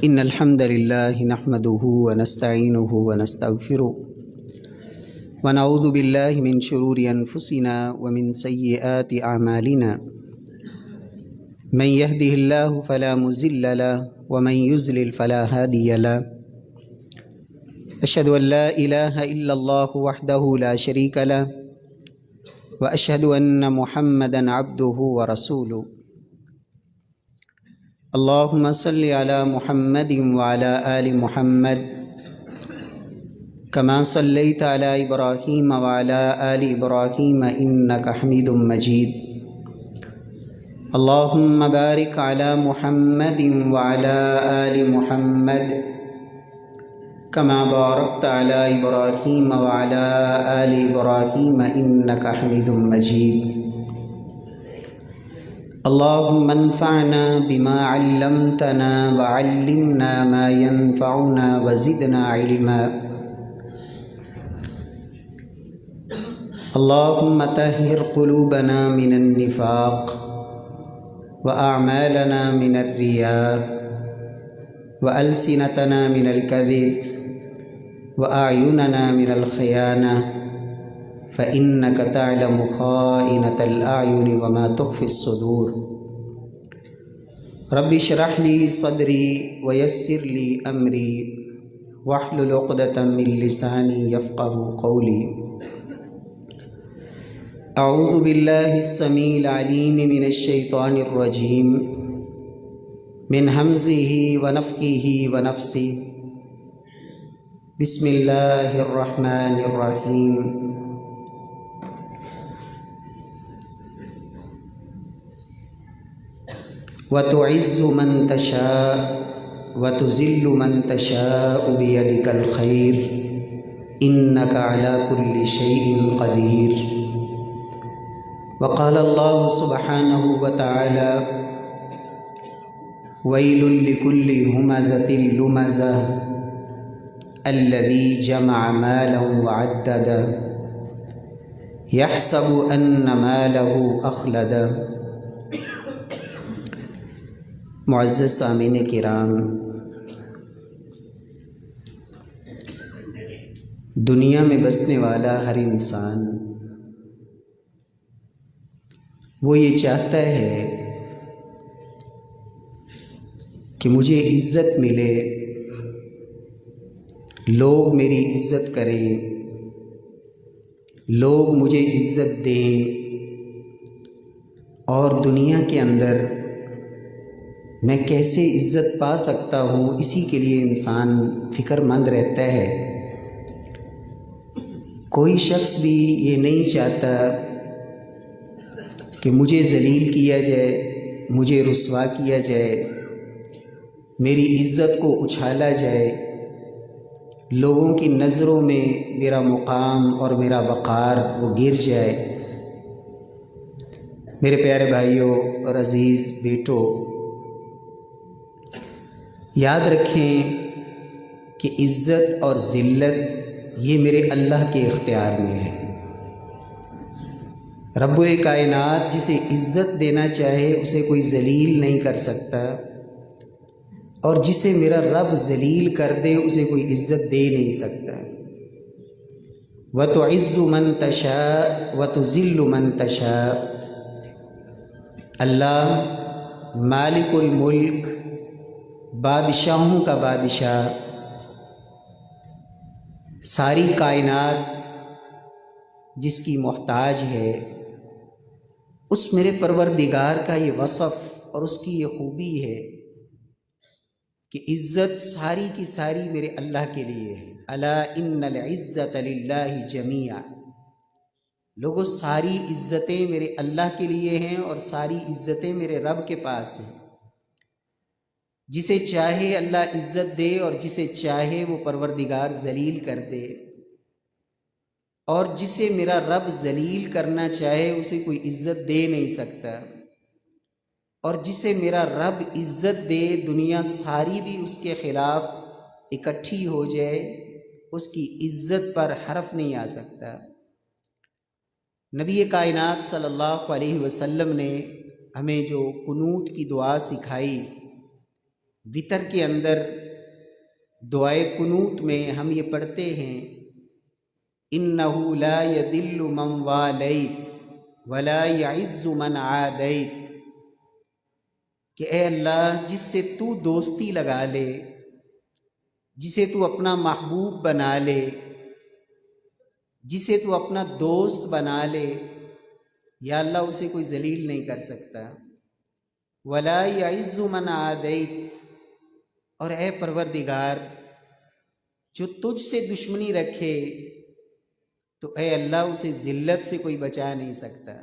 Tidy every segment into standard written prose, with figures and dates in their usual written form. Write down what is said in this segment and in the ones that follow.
إن الحمد لله نحمده ونستعينه ونستغفره ونعوذ بالله من شرور أنفسنا ومن سيئات أعمالنا من يهده الله فلا مضل له ومن يضلل فلا هادي له أشهد أن لا إله إلا الله وحده لا شريك له وأشهد أن محمدا عبده ورسوله اللهم صل على محمد وعلى آل محمد كما صليت على إبراهيم وعلى آل إبراهيم إنك حميد مجيد اللهم بارك على محمد وعلى آل محمد كما باركت على إبراهيم وعلى آل إبراهيم إنك حميد مجيد اللهم انفعنا بما علمتنا وعلمنا ما ينفعنا وزدنا علما اللهم طهر قلوبنا من النفاق وأعمالنا من الرياء وألسنتنا من الكذب وأعيننا من الخيانة فإنك تعلم خائنة الأعين وما تخفي الصدور رب اشرح لي صدري ويسر لي أمري واحلل عقدة من لساني يفقه قولي أعوذ بالله السميع العليم من الشيطان الرجيم من همزه ونفخه ونفسه بسم الله الرحمن الرحيم وتعز من تشاء وتذل من تشاء بيدك الخير إنك على كل شيء قدير وقال الله سبحانه وتعالى ويل لكل همزة لمزة الذي جمع مالا وعدده يحسب أن ماله أخلده معزز سامعین کرام، دنیا میں بسنے والا ہر انسان وہ یہ چاہتا ہے کہ مجھے عزت ملے، لوگ میری عزت کریں، لوگ مجھے عزت دیں، اور دنیا کے اندر میں کیسے عزت پا سکتا ہوں، اسی کے لیے انسان فکر مند رہتا ہے۔ کوئی شخص بھی یہ نہیں چاہتا کہ مجھے ذلیل کیا جائے، مجھے رسوا کیا جائے، میری عزت کو اچھالا جائے، لوگوں کی نظروں میں میرا مقام اور میرا وقار وہ گر جائے۔ میرے پیارے بھائیوں اور عزیز بیٹوں، یاد رکھیں کہ عزت اور ذلت یہ میرے اللہ کے اختیار میں ہے۔ رب کائنات جسے عزت دینا چاہے اسے کوئی ذلیل نہیں کر سکتا، اور جسے میرا رب ذلیل کر دے اسے کوئی عزت دے نہیں سکتا۔ وَتُعِزُّ مَن تَشَاءُ وَتُذِلُّ مَن تَشَاءُ، اللہ مالک الملک، بادشاہوں کا بادشاہ، ساری کائنات جس کی محتاج ہے، اس میرے پروردگار کا یہ وصف اور اس کی یہ خوبی ہے کہ عزت ساری کی ساری میرے اللہ کے لیے ہے۔ الا ان العزت للہ جمیعا، لوگوں ساری عزتیں میرے اللہ کے لیے ہیں اور ساری عزتیں میرے رب کے پاس ہیں۔ جسے چاہے اللہ عزت دے اور جسے چاہے وہ پروردگار ذلیل کر دے، اور جسے میرا رب ذلیل کرنا چاہے اسے کوئی عزت دے نہیں سکتا، اور جسے میرا رب عزت دے دنیا ساری بھی اس کے خلاف اکٹھی ہو جائے اس کی عزت پر حرف نہیں آ سکتا۔ نبی کائنات صلی اللہ علیہ وسلم نے ہمیں جو قنوت کی دعا سکھائی وطر کے اندر دعائے قنوت میں ہم یہ پڑھتے ہیں انہ لا یذل من والیت ولا یعز من عادیت، کہ اے اللہ جس سے تو دوستی لگا لے، جسے تو اپنا محبوب بنا لے، جسے تو اپنا دوست بنا لے، یا اللہ اسے کوئی ذلیل نہیں کر سکتا۔ ولا یعز من عادیت، اور اے پروردگار جو تجھ سے دشمنی رکھے تو اے اللہ اسے ذلت سے کوئی بچا نہیں سکتا۔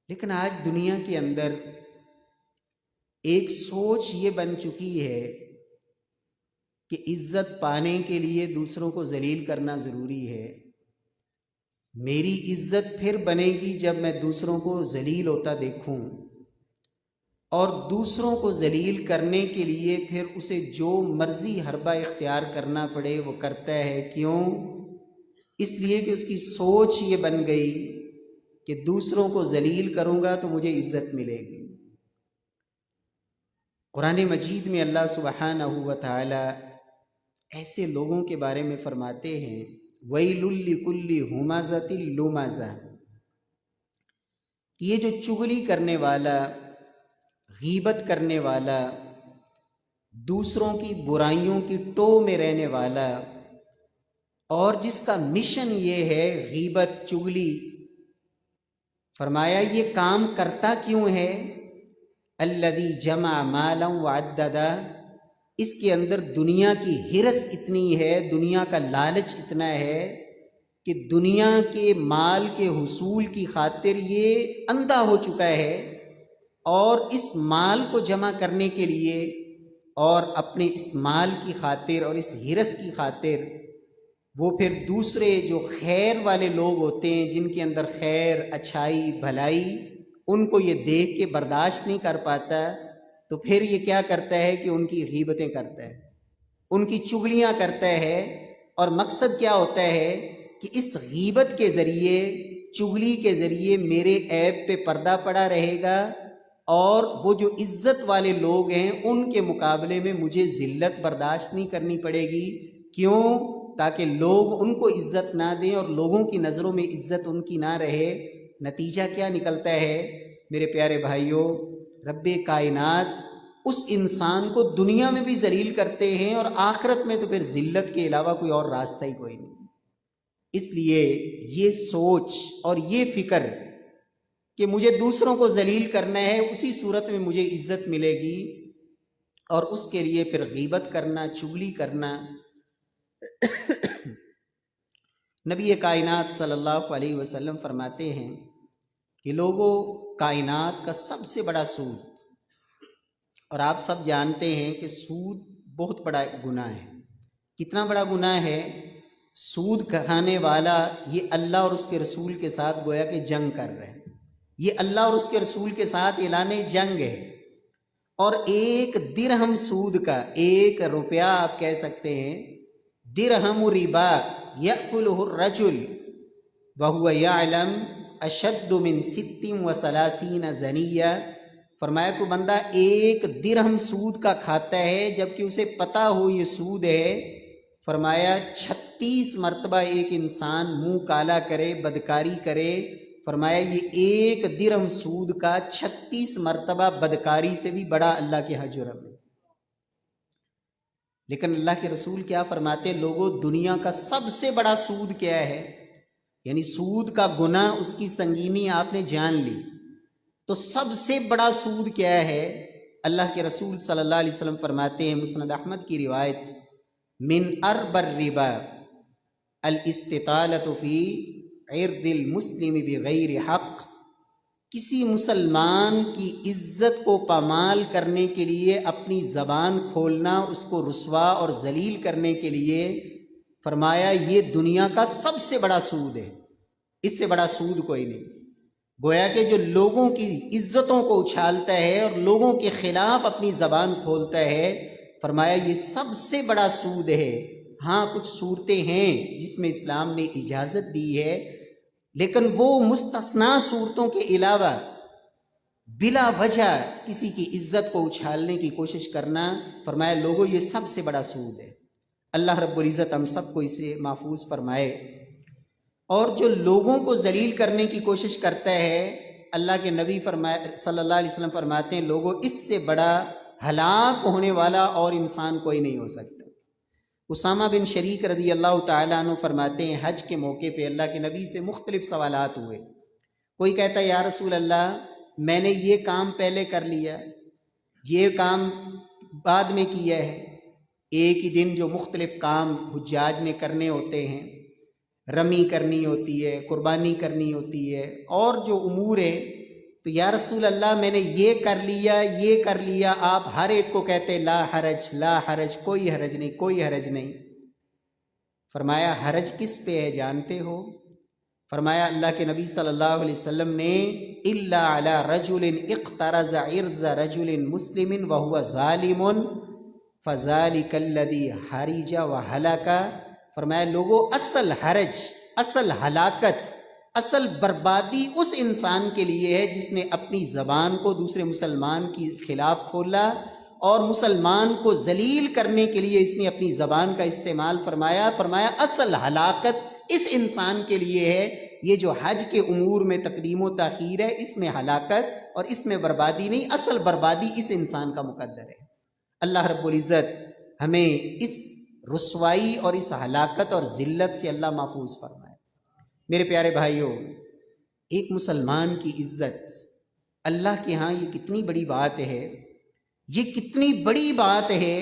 لیکن آج دنیا کے اندر ایک سوچ یہ بن چکی ہے کہ عزت پانے کے لیے دوسروں کو ذلیل کرنا ضروری ہے۔ میری عزت پھر بنے گی جب میں دوسروں کو ذلیل ہوتا دیکھوں، اور دوسروں کو ذلیل کرنے کے لیے پھر اسے جو مرضی حربہ اختیار کرنا پڑے وہ کرتا ہے۔ کیوں؟ اس لیے کہ اس کی سوچ یہ بن گئی کہ دوسروں کو ذلیل کروں گا تو مجھے عزت ملے گی۔ قرآن مجید میں اللہ سبحانہ و تعالی ایسے لوگوں کے بارے میں فرماتے ہیں وَيْلٌ لِكُلِّ ہُمَزَةٍ لُمَزَةٍ، کہ یہ جو چغلی کرنے والا، غیبت کرنے والا، دوسروں کی برائیوں کی ٹو میں رہنے والا، اور جس کا مشن یہ ہے غیبت، چغلی، فرمایا یہ کام کرتا کیوں ہے؟ الذی جمع مالا وعددا، اس کے اندر دنیا کی ہرس اتنی ہے، دنیا کا لالچ اتنا ہے کہ دنیا کے مال کے حصول کی خاطر یہ اندھا ہو چکا ہے، اور اس مال کو جمع کرنے کے لیے اور اپنے اس مال کی خاطر اور اس ہرس کی خاطر وہ پھر دوسرے جو خیر والے لوگ ہوتے ہیں، جن کے اندر خیر، اچھائی، بھلائی، ان کو یہ دیکھ کے برداشت نہیں کر پاتا، تو پھر یہ کیا کرتا ہے کہ ان کی غیبتیں کرتا ہے، ان کی چغلیاں کرتا ہے۔ اور مقصد کیا ہوتا ہے کہ اس غیبت کے ذریعے، چغلی کے ذریعے میرے عیب پہ پردہ پڑا رہے گا، اور وہ جو عزت والے لوگ ہیں ان کے مقابلے میں مجھے ذلت برداشت نہیں کرنی پڑے گی۔ کیوں؟ تاکہ لوگ ان کو عزت نہ دیں اور لوگوں کی نظروں میں عزت ان کی نہ رہے۔ نتیجہ کیا نکلتا ہے میرے پیارے بھائیوں؟ رب کائنات اس انسان کو دنیا میں بھی ذلیل کرتے ہیں، اور آخرت میں تو پھر ذلت کے علاوہ کوئی اور راستہ ہی کوئی نہیں۔ اس لیے یہ سوچ اور یہ فکر کہ مجھے دوسروں کو ذلیل کرنا ہے، اسی صورت میں مجھے عزت ملے گی، اور اس کے لیے پھر غیبت کرنا، چغلی کرنا۔ نبی کائنات صلی اللہ علیہ وسلم فرماتے ہیں کہ لوگوں، کائنات کا سب سے بڑا سود، اور آپ سب جانتے ہیں کہ سود بہت بڑا گناہ ہے۔ کتنا بڑا گناہ ہے؟ سود کھانے والا یہ اللہ اور اس کے رسول کے ساتھ گویا کہ جنگ کر رہے ہیں، یہ اللہ اور اس کے رسول کے ساتھ اعلان جنگ ہے۔ اور ایک درہم سود کا، 1 روپیہ آپ کہہ سکتے ہیں، درہم ربا یأکلہ الرجل وہو یعلم اشد من 36 زنیہ، فرمایا کہ بندہ 1 درہم سود کا کھاتا ہے جبکہ اسے پتہ ہو یہ سود ہے۔ فرمایا 36 مرتبہ ایک انسان منہ کالا کرے، بدکاری کرے، فرمایا یہ 1 درہم سود کا 36 مرتبہ بدکاری سے بھی بڑا اللہ کے ہاں جرم ہے۔ لیکن اللہ کے رسول کیا فرماتے؟ لوگوں، دنیا کا سب سے بڑا سود کیا ہے؟ یعنی سود کا گناہ، اس کی سنگینی آپ نے جان لی، تو سب سے بڑا سود کیا ہے؟ اللہ کے رسول صلی اللہ علیہ وسلم فرماتے ہیں، مسند احمد کی روایت، من ارب الربا الاستطالۃ فی عرض المسلم بغیر حق، کسی مسلمان کی عزت کو پامال کرنے کے لیے اپنی زبان کھولنا، اس کو رسوا اور ذلیل کرنے کے لیے، فرمایا یہ دنیا کا سب سے بڑا سود ہے، اس سے بڑا سود کوئی نہیں۔ گویا کہ جو لوگوں کی عزتوں کو اچھالتا ہے اور لوگوں کے خلاف اپنی زبان کھولتا ہے، فرمایا یہ سب سے بڑا سود ہے۔ ہاں کچھ صورتیں ہیں جس میں اسلام نے اجازت دی ہے، لیکن وہ مستثنا صورتوں کے علاوہ بلا وجہ کسی کی عزت کو اچھالنے کی کوشش کرنا، فرمایا لوگوں یہ سب سے بڑا سود ہے۔ اللہ رب العزت ہم سب کو اسے محفوظ فرمائے۔ اور جو لوگوں کو ذلیل کرنے کی کوشش کرتا ہے، اللہ کے نبی صلی اللہ علیہ وسلم فرماتے ہیں لوگوں اس سے بڑا ہلاک ہونے والا اور انسان کوئی نہیں ہو سکتا۔ اسامہ بن شریک رضی اللہ تعالیٰ عنہ فرماتے ہیں حج کے موقع پہ اللہ کے نبی سے مختلف سوالات ہوئے۔ کوئی کہتا ہے یا رسول اللہ میں نے یہ کام پہلے کر لیا، یہ کام بعد میں کیا ہے۔ ایک ہی دن جو مختلف کام حجاج نے کرنے ہوتے ہیں، رمی کرنی ہوتی ہے، قربانی کرنی ہوتی ہے، اور جو امور ہیں، تو یا رسول اللہ میں نے یہ کر لیا، یہ کر لیا، آپ ہر ایک کو کہتے لا حرج لا حرج، کوئی حرج نہیں، کوئی حرج نہیں۔ فرمایا حرج کس پہ ہے جانتے ہو؟ فرمایا اللہ کے نبی صلی اللہ علیہ وسلم نے الا علی رجل اقترض عرض رجل مسلم وهو ظالم فذلك الذي حرج وهلك۔ فرمایا لوگوں اصل حرج، اصل ہلاکت، اصل بربادی اس انسان کے لیے ہے جس نے اپنی زبان کو دوسرے مسلمان کے خلاف کھولا اور مسلمان کو ذلیل کرنے کے لیے اس نے اپنی زبان کا استعمال فرمایا۔ فرمایا اصل ہلاکت اس انسان کے لیے ہے۔ یہ جو حج کے امور میں تقدیم و تاخیر ہے، اس میں ہلاکت اور اس میں بربادی نہیں، اصل بربادی اس انسان کا مقدر ہے۔ اللہ رب العزت ہمیں اس رسوائی اور اس ہلاکت اور ذلت سے اللہ محفوظ فرمائے۔ میرے پیارے بھائیوں، ایک مسلمان کی عزت اللہ کے ہاں یہ کتنی بڑی بات ہے، یہ کتنی بڑی بات ہے۔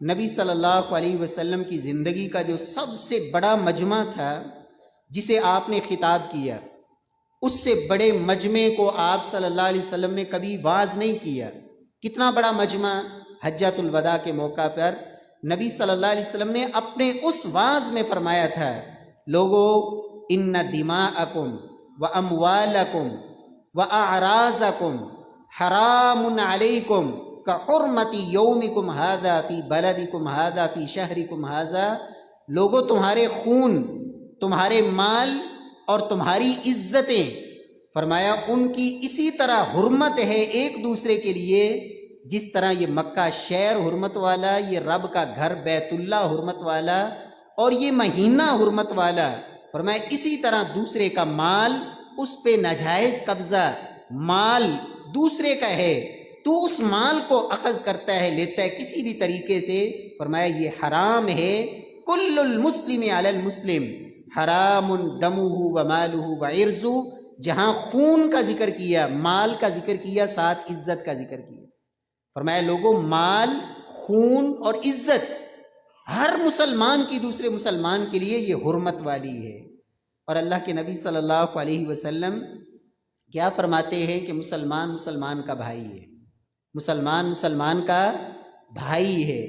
نبی صلی اللہ علیہ وسلم کی زندگی کا جو سب سے بڑا مجمع تھا جسے آپ نے خطاب کیا، اس سے بڑے مجمع کو آپ صلی اللہ علیہ وسلم نے کبھی واعظ نہیں کیا۔ کتنا بڑا مجمع! حجۃ الوداع کے موقع پر نبی صلی اللہ علیہ وسلم نے اپنے اس واعظ میں فرمایا تھا لوگو ان دماءکم واموالکم واعراضکم حرام علیکم کحرمت یومکم ھذا فی بلدکم ھذا فی شہرکم ھذا۔ لوگوں تمہارے خون، تمہارے مال اور تمہاری عزتیں، فرمایا ان کی اسی طرح حرمت ہے ایک دوسرے کے لیے جس طرح یہ مکہ شہر حرمت والا، یہ رب کا گھر بیت اللہ حرمت والا اور یہ مہینہ حرمت والا۔ فرمایا اسی طرح دوسرے کا مال، اس پہ ناجائز قبضہ، مال دوسرے کا ہے، تو اس مال کو اخذ کرتا ہے، لیتا ہے کسی بھی طریقے سے، فرمایا یہ حرام ہے۔ کل المسلم علی المسلم حرام دمہ ومالہ وعرضہ۔ جہاں خون کا ذکر کیا، مال کا ذکر کیا، ساتھ عزت کا ذکر کیا۔ فرمایا لوگوں مال، خون اور عزت ہر مسلمان کی دوسرے مسلمان کے لیے یہ حرمت والی ہے۔ اور اللہ کے نبی صلی اللہ علیہ وسلم کیا فرماتے ہیں کہ مسلمان مسلمان کا بھائی ہے، مسلمان مسلمان کا بھائی ہے۔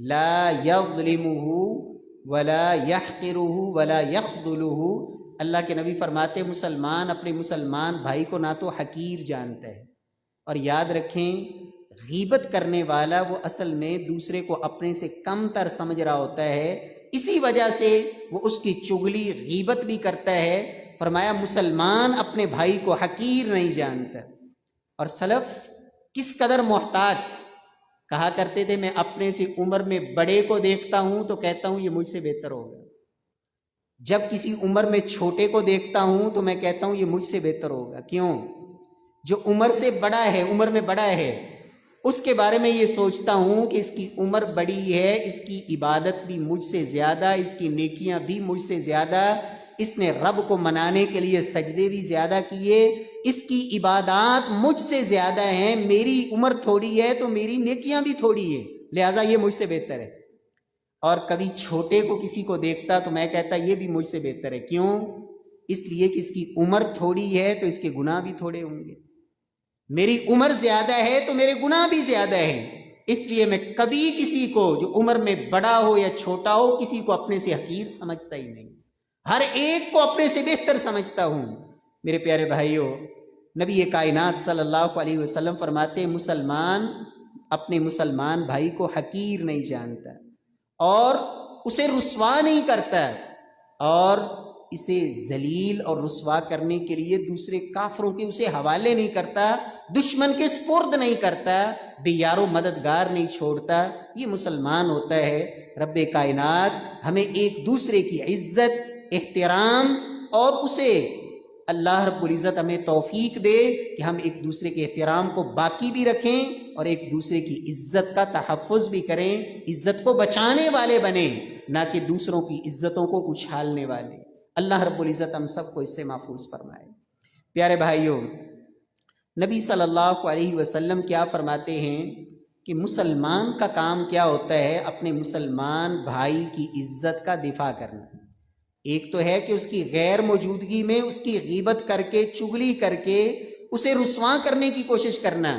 لا یظلمہ ولا یحقرہ ولا یخذلہ۔ اللہ کے نبی فرماتے مسلمان اپنے مسلمان بھائی کو نہ تو حقیر جانتا ہے، اور یاد رکھیں غیبت کرنے والا وہ اصل میں دوسرے کو اپنے سے کم تر سمجھ رہا ہوتا ہے، اسی وجہ سے وہ اس کی چغلی غیبت بھی کرتا ہے۔ فرمایا مسلمان اپنے بھائی کو حقیر نہیں جانتا۔ اور سلف کس قدر محتاط کہا کرتے تھے، میں اپنے سے عمر میں بڑے کو دیکھتا ہوں تو کہتا ہوں یہ مجھ سے بہتر ہوگا، جب کسی عمر میں چھوٹے کو دیکھتا ہوں تو میں کہتا ہوں یہ مجھ سے بہتر ہوگا۔ کیوں؟ جو عمر سے بڑا ہے، عمر میں بڑا ہے، اس کے بارے میں یہ سوچتا ہوں کہ اس کی عمر بڑی ہے، اس کی عبادت بھی مجھ سے زیادہ، اس کی نیکیاں بھی مجھ سے زیادہ، اس نے رب کو منانے کے لیے سجدے بھی زیادہ کیے، اس کی عبادات مجھ سے زیادہ ہیں، میری عمر تھوڑی ہے تو میری نیکیاں بھی تھوڑی ہے، لہٰذا یہ مجھ سے بہتر ہے۔ اور کبھی چھوٹے کو کسی کو دیکھتا تو میں کہتا یہ بھی مجھ سے بہتر ہے۔ کیوں؟ اس لیے کہ اس کی عمر تھوڑی ہے تو اس کے گناہ بھی تھوڑے ہوں گے، میری عمر زیادہ ہے تو میرے گناہ بھی زیادہ ہیں، اس لیے میں کبھی کسی کو جو عمر میں بڑا ہو یا چھوٹا ہو کسی کو اپنے سے حقیر سمجھتا ہی نہیں، ہر ایک کو اپنے سے بہتر سمجھتا ہوں۔ میرے پیارے بھائیوں، نبی کائنات صلی اللہ علیہ وسلم فرماتے ہیں مسلمان اپنے مسلمان بھائی کو حقیر نہیں جانتا اور اسے رسوا نہیں کرتا، اور اسے ذلیل اور رسوا کرنے کے لیے دوسرے کافروں کے اسے حوالے نہیں کرتا، دشمن کے سپرد نہیں کرتا، بے یار و مددگار نہیں چھوڑتا، یہ مسلمان ہوتا ہے۔ رب کائنات ہمیں ایک دوسرے کی عزت، احترام اور اسے اللہ رب العزت ہمیں توفیق دے کہ ہم ایک دوسرے کے احترام کو باقی بھی رکھیں اور ایک دوسرے کی عزت کا تحفظ بھی کریں، عزت کو بچانے والے بنیں، نہ کہ دوسروں کی عزتوں کو اچھالنے والے۔ اللہ رب العزت ہم سب کو اس سے محفوظ فرمائے۔ پیارے بھائیوں، نبی صلی اللہ علیہ وسلم کیا فرماتے ہیں کہ مسلمان کا کام کیا ہوتا ہے؟ اپنے مسلمان بھائی کی عزت کا دفاع کرنا۔ ایک تو ہے کہ اس کی غیر موجودگی میں اس کی غیبت کر کے، چغلی کر کے اسے رسواں کرنے کی کوشش کرنا،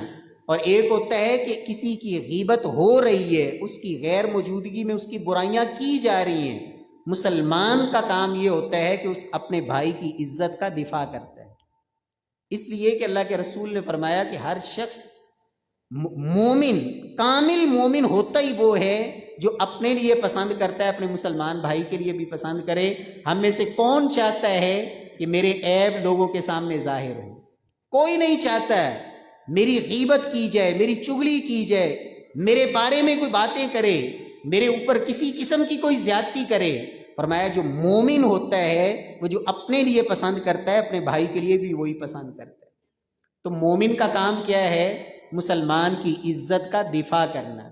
اور ایک ہوتا ہے کہ کسی کی غیبت ہو رہی ہے، اس کی غیر موجودگی میں اس کی برائیاں کی جا رہی ہیں۔ مسلمان کا کام یہ ہوتا ہے کہ اس اپنے بھائی کی عزت کا دفاع کرتا ہے۔ اس لیے کہ اللہ کے رسول نے فرمایا کہ ہر شخص مومن، کامل مومن ہوتا ہی وہ ہے جو اپنے لیے پسند کرتا ہے، اپنے مسلمان بھائی کے لیے بھی پسند کرے۔ ہم میں سے کون چاہتا ہے کہ میرے عیب لوگوں کے سامنے ظاہر ہو؟ کوئی نہیں چاہتا ہے میری غیبت کی جائے، میری چغلی کی جائے، میرے بارے میں کوئی باتیں کرے، میرے اوپر کسی قسم کی کوئی زیادتی کرے۔ فرمایا جو مومن ہوتا ہے وہ جو اپنے لیے پسند کرتا ہے، اپنے بھائی کے لیے بھی وہی پسند کرتا ہے۔ تو مومن کا کام کیا ہے؟ مسلمان کی عزت کا دفاع کرنا،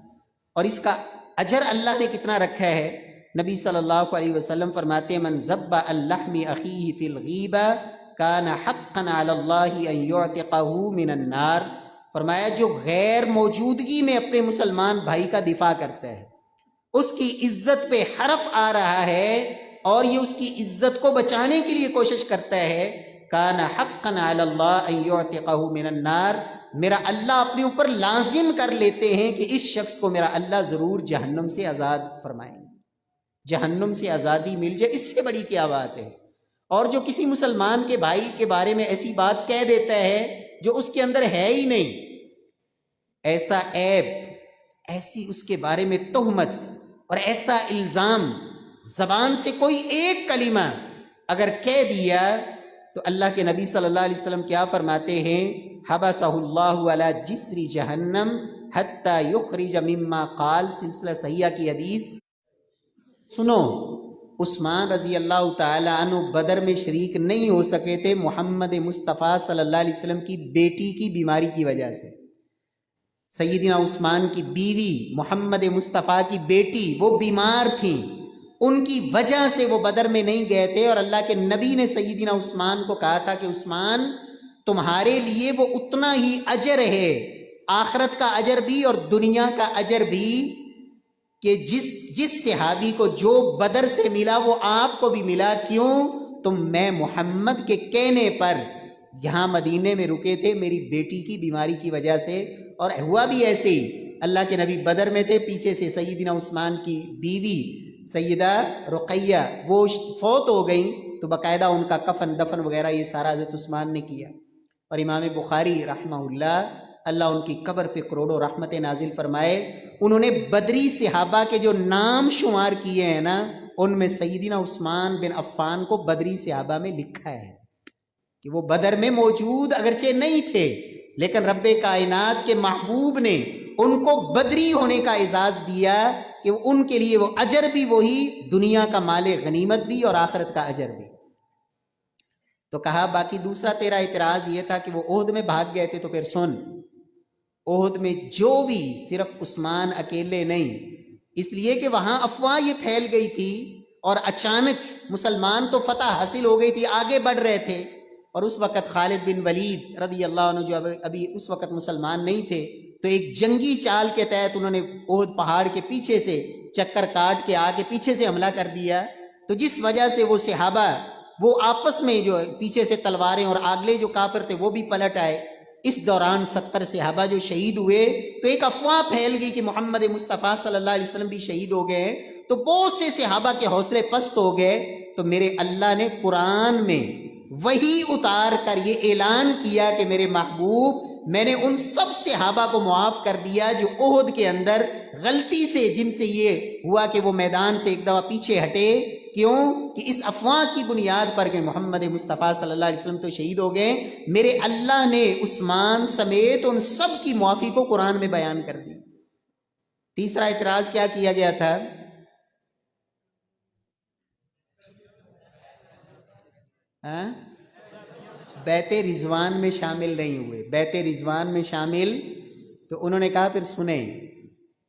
اور اس کا اجر اللہ نے کتنا رکھا ہے۔ نبی صلی اللہ علیہ وسلم فرماتے ہیں من ذب عن لحم اخیہ فی الغیبہ کان حقا علی اللہ ان یعتقہ من النار۔ فرمایا جو غیر موجودگی میں اپنے مسلمان بھائی کا دفاع کرتا ہے، اس کی عزت پہ حرف آ رہا ہے اور یہ اس کی عزت کو بچانے کے لیے کوشش کرتا ہے، کان حقا علی اللہ ان یعتقہ من النار، میرا اللہ اپنے اوپر لازم کر لیتے ہیں کہ اس شخص کو میرا اللہ ضرور جہنم سے آزاد فرمائیں گے، جہنم سے آزادی مل جائے، اس سے بڑی کیا بات ہے۔ اور جو کسی مسلمان کے بھائی کے بارے میں ایسی بات کہہ دیتا ہے جو اس کے اندر ہے ہی نہیں، ایسا عیب، ایسی اس کے بارے میں تہمت اور ایسا الزام، زبان سے کوئی ایک کلمہ اگر کہہ دیا تو اللہ کے نبی صلی اللہ علیہ وسلم کیا فرماتے ہیں؟ حبسہ اللہ علی جسر جہنم حتی یخرج مما قال، سلسلہ صحیحہ کی حدیث۔ سنو، عثمان رضی اللہ تعالی عنہ بدر میں شریک نہیں ہو سکے تھے محمد مصطفیٰ صلی اللہ علیہ وسلم کی بیٹی کی بیماری کی وجہ سے۔ سیدنا عثمان کی بیوی محمد مصطفیٰ کی بیٹی وہ بیمار تھیں، ان کی وجہ سے وہ بدر میں نہیں گئے تھے، اور اللہ کے نبی نے سیدنا عثمان کو کہا تھا کہ عثمان تمہارے لیے وہ اتنا ہی اجر ہے، آخرت کا اجر بھی اور دنیا کا اجر بھی، کہ جس صحابی کو جو بدر سے ملا وہ آپ کو بھی ملا۔ کیوں؟ میں محمد کے کہنے پر یہاں مدینے میں رکے تھے میری بیٹی کی بیماری کی وجہ سے، اور ہوا بھی ایسے ہی۔ اللہ کے نبی بدر میں تھے، پیچھے سے سیدنا عثمان کی بیوی سیدہ رقیہ وہ فوت ہو گئیں، تو باقاعدہ ان کا کفن دفن وغیرہ یہ سارا حضرت عثمان نے کیا۔ اور امام بخاری رحمہ اللہ ان کی قبر پہ کروڑوں رحمتیں نازل فرمائے، انہوں نے بدری صحابہ کے جو نام شمار کیے ہیں نا، ان میں سیدنا عثمان بن عفان کو بدری صحابہ میں لکھا ہے کہ وہ بدر میں موجود اگرچہ نہیں تھے، لیکن رب کائنات کے محبوب نے ان کو بدری ہونے کا اعزاز دیا کہ ان کے لیے وہ اجر بھی وہی، دنیا کا مال غنیمت بھی اور آخرت کا اجر بھی۔ تو کہا باقی دوسرا تیرا اعتراض یہ تھا کہ وہ احد میں بھاگ گئے تھے، تو پھر سن، احد میں جو بھی صرف عثمان اکیلے نہیں، اس لیے کہ وہاں افواہ یہ پھیل گئی تھی اور اچانک مسلمان تو فتح حاصل ہو گئی تھی، آگے بڑھ رہے تھے، اور اس وقت خالد بن ولید رضی اللہ عنہ جو ابھی اس وقت مسلمان نہیں تھے، تو ایک جنگی چال کے تحت انہوں نے احد پہاڑ کے پیچھے سے چکر کاٹ کے آگے پیچھے سے حملہ کر دیا، تو جس وجہ سے وہ صحابہ وہ آپس میں جو پیچھے سے تلواریں، اور آگلے جو کافر تھے وہ بھی پلٹ آئے۔ اس دوران 70 صحابہ جو شہید ہوئے، تو ایک افواہ پھیل گئی کہ محمد مصطفیٰ صلی اللہ علیہ وسلم بھی شہید ہو گئے ہیں، تو بہت سے صحابہ کے حوصلے پست ہو گئے۔ تو میرے اللہ نے قرآن میں وہی اتار کر یہ اعلان کیا کہ میرے محبوب، میں نے ان سب صحابہ کو معاف کر دیا جو احد کے اندر غلطی سے، جن سے یہ ہوا کہ وہ میدان سے ایک دفعہ پیچھے ہٹے کیوں کہ اس افواہ کی بنیاد پر کہ محمد مصطفیٰ صلی اللہ علیہ وسلم تو شہید ہو گئے، میرے اللہ نے عثمان سمیت ان سب کی معافی کو قرآن میں بیان کر دی۔ تیسرا اعتراض کیا کیا گیا تھا؟ بیعت رضوان میں شامل نہیں ہوئے، بیعت رضوان میں شامل، تو انہوں نے کہا پھر سنیں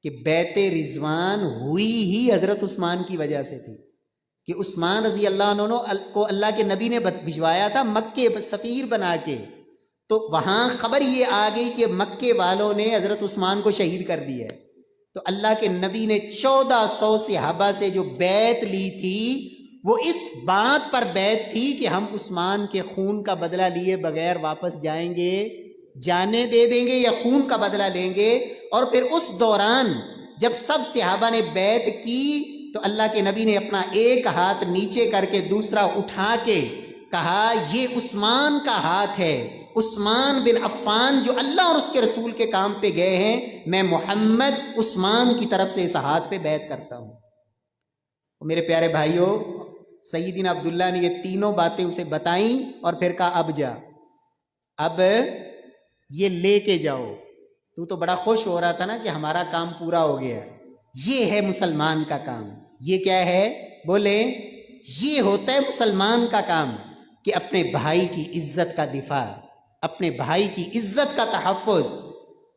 کہ بیعت رضوان ہوئی ہی حضرت عثمان کی وجہ سے تھی، کہ عثمان رضی اللہ عنہ کو اللہ کے نبی نے بھجوایا تھا مکے سفیر بنا کے، تو وہاں خبر یہ آ گئی کہ مکے والوں نے حضرت عثمان کو شہید کر دیا ہے، تو اللہ کے نبی نے 1400 صحابہ سے جو بیعت لی تھی وہ اس بات پر بیعت تھی کہ ہم عثمان کے خون کا بدلہ لیے بغیر واپس جائیں گے، جانیں دے دیں گے یا خون کا بدلہ لیں گے۔ اور پھر اس دوران جب سب صحابہ نے بیعت کی تو اللہ کے نبی نے اپنا ایک ہاتھ نیچے کر کے دوسرا اٹھا کے کہا یہ عثمان کا ہاتھ ہے، عثمان بن عفان جو اللہ اور اس کے رسول کے کام پہ گئے ہیں، میں محمد عثمان کی طرف سے اس ہاتھ پہ بیعت کرتا ہوں۔ میرے پیارے بھائیوں، سیدنا عبداللہ نے یہ تینوں باتیں اسے بتائیں اور پھر کہا اب جا، اب یہ لے کے جاؤ۔ تو بڑا خوش ہو رہا تھا نا کہ ہمارا کام پورا ہو گیا۔ یہ ہے مسلمان کا کام۔ یہ کیا ہے؟ بولے یہ ہوتا ہے مسلمان کا کام کہ اپنے بھائی کی عزت کا دفاع، اپنے بھائی کی عزت کا تحفظ۔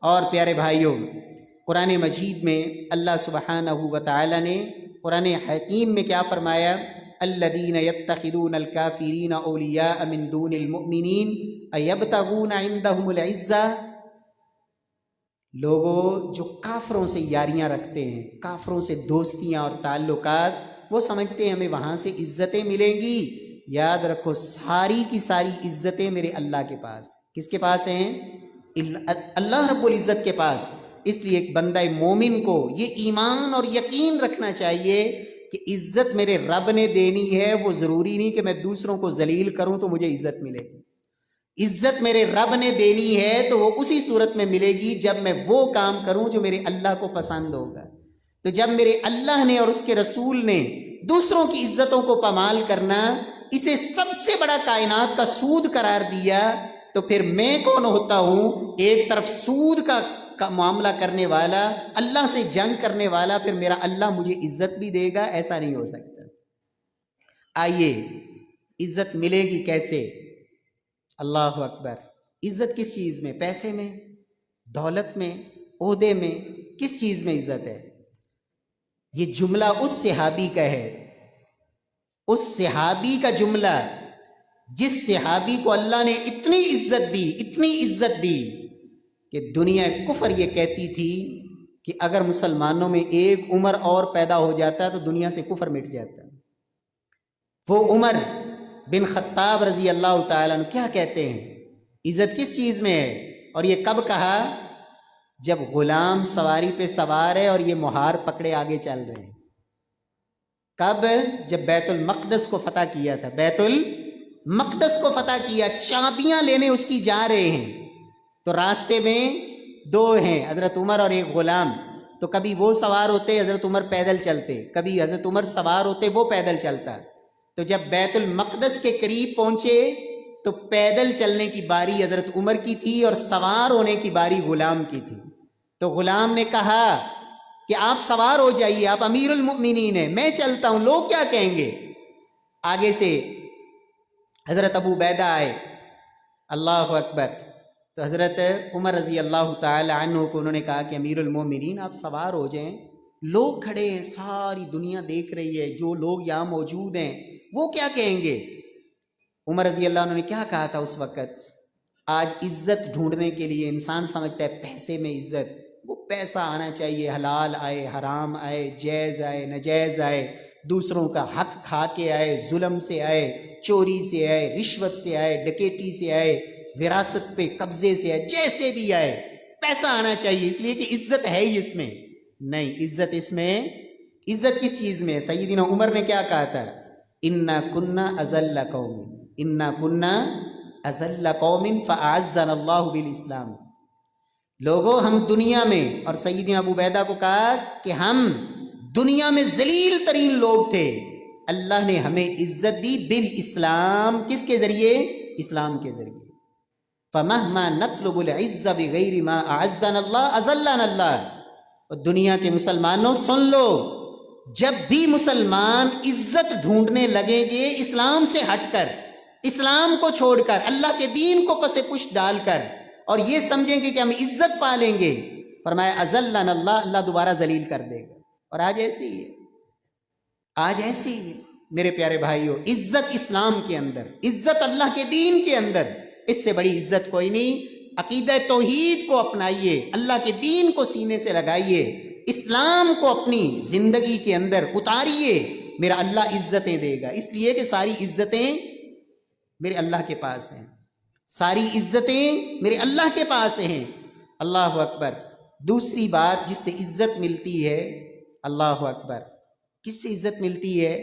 اور پیارے بھائیوں، قرآن مجید میں اللہ سبحانہ و تعالی نے قرآن حکیم میں کیا فرمایا؟ الذین یتخذون الکافرین اولیاء من دون المؤمنین ایبتغون عندہم العزہ۔ لوگوں جو کافروں سے یاریاں رکھتے ہیں، کافروں سے دوستیاں اور تعلقات، وہ سمجھتے ہیں ہمیں وہاں سے عزتیں ملیں گی۔ یاد رکھو ساری کی ساری عزتیں میرے اللہ کے پاس۔ کس کے پاس ہیں؟ اللہ رب العزت کے پاس۔ اس لیے ایک بندہ مومن کو یہ ایمان اور یقین رکھنا چاہیے کہ عزت میرے رب نے دینی ہے، وہ ضروری نہیں کہ میں دوسروں کو ذلیل کروں تو مجھے عزت ملے گی۔ عزت میرے رب نے دینی ہے تو وہ اسی صورت میں ملے گی جب میں وہ کام کروں جو میرے اللہ کو پسند ہوگا۔ تو جب میرے اللہ نے اور اس کے رسول نے دوسروں کی عزتوں کو پامال کرنا، اسے سب سے بڑا کائنات کا سود قرار دیا، تو پھر میں کون ہوتا ہوں؟ ایک طرف سود کا معاملہ کرنے والا، اللہ سے جنگ کرنے والا، پھر میرا اللہ مجھے عزت بھی دے گا؟ ایسا نہیں ہو سکتا۔ آئیے، عزت ملے گی کیسے؟ اللہ اکبر۔ عزت کس چیز میں؟ پیسے میں، دولت میں، عہدے میں؟ کس چیز میں عزت ہے؟ یہ جملہ اس صحابی کا ہے، اس صحابی کا جملہ جس صحابی کو اللہ نے اتنی عزت دی، اتنی عزت دی کہ دنیا کفر یہ کہتی تھی کہ اگر مسلمانوں میں ایک عمر اور پیدا ہو جاتا تو دنیا سے کفر مٹ جاتا۔ وہ عمر بن خطاب رضی اللہ تعالیٰ عنہ کیا کہتے ہیں؟ عزت کس چیز میں ہے؟ اور یہ کب کہا؟ جب غلام سواری پہ سوار ہے اور یہ مہار پکڑے آگے چل رہے ہیں۔ کب؟ جب بیت المقدس کو فتح کیا تھا، بیت المقدس کو فتح کیا، چابیاں لینے اس کی جا رہے ہیں، تو راستے میں دو ہیں، حضرت عمر اور ایک غلام، تو کبھی وہ سوار ہوتے، حضرت عمر پیدل چلتے، کبھی حضرت عمر سوار ہوتے، وہ پیدل چلتا۔ تو جب بیت المقدس کے قریب پہنچے تو پیدل چلنے کی باری حضرت عمر کی تھی اور سوار ہونے کی باری غلام کی تھی۔ تو غلام نے کہا کہ آپ سوار ہو جائیے، آپ امیر المؤمنین ہیں، میں چلتا ہوں، لوگ کیا کہیں گے؟ آگے سے حضرت ابو عبیدہ آئے، اللہ اکبر۔ تو حضرت عمر رضی اللہ تعالی عنہ کو انہوں نے کہا کہ امیر المومنین آپ سوار ہو جائیں، لوگ کھڑے ہیں، ساری دنیا دیکھ رہی ہے، جو لوگ یہاں موجود ہیں وہ کیا کہیں گے؟ عمر رضی اللہ عنہ نے کیا کہا تھا اس وقت؟ آج عزت ڈھونڈنے کے لیے انسان سمجھتا ہے پیسے میں عزت، وہ پیسہ آنا چاہیے، حلال آئے، حرام آئے، جائز آئے، ناجائز آئے، دوسروں کا حق کھا کے آئے، ظلم سے آئے، چوری سے آئے، رشوت سے آئے، ڈکیٹی سے آئے، وراثت پہ قبضے سے آئے، جیسے بھی آئے پیسہ آنا چاہیے، اس لیے کہ عزت ہے ہی اس میں۔ نہیں، عزت اس میں، عزت کس چیز میں ہے؟ سیدنا عمر نے کیا کہا تھا؟ اِنَّا كُنَّا أَذَلَّ قَوْمٍ اِنَّا كُنَّا أَذَلَّ قَوْمٍ فَأَعَزَّنَا اللَّهُ بِالْإِسْلَامِ۔ لوگوں ہم دنیا میں، اور سیدنا ابو عبیدہ کو کہا کہ ہم دنیا میں ذلیل ترین لوگ تھے، اللہ نے ہمیں عزت دی بالاسلام، کس کے ذریعے؟ اسلام کے ذریعے۔ فَمَهْمَا نَطْلُبُ الْعِزَّ بِغَيْرِ مَا أَعَزَّنَا اللَّهُ أَذَلَّنَا اللَّهُ۔ اور دنیا کے مسلمانوں سن لو، جب بھی مسلمان عزت ڈھونڈنے لگیں گے اسلام سے ہٹ کر، اسلام کو چھوڑ کر، اللہ کے دین کو پس پشت ڈال کر، اور یہ سمجھیں گے کہ ہم عزت پا لیں گے، فرمایا اذلنا اللہ، اللہ دوبارہ ذلیل کر دے گا۔ اور آج ایسے ہی ہے، آج ایسے ہی ہے میرے پیارے بھائیوں۔ عزت اسلام کے اندر، عزت اللہ کے دین کے اندر، اس سے بڑی عزت کوئی نہیں۔ عقیدہ توحید کو اپنائیے، اللہ کے دین کو سینے سے لگائیے، اسلام کو اپنی زندگی کے اندر اتاریے، میرا اللہ عزتیں دے گا۔ اس لیے کہ ساری عزتیں میرے اللہ کے پاس ہیں، ساری عزتیں میرے اللہ کے پاس ہیں۔ اللہ اکبر۔ دوسری بات جس سے عزت ملتی ہے، اللہ اکبر، کس سے عزت ملتی ہے؟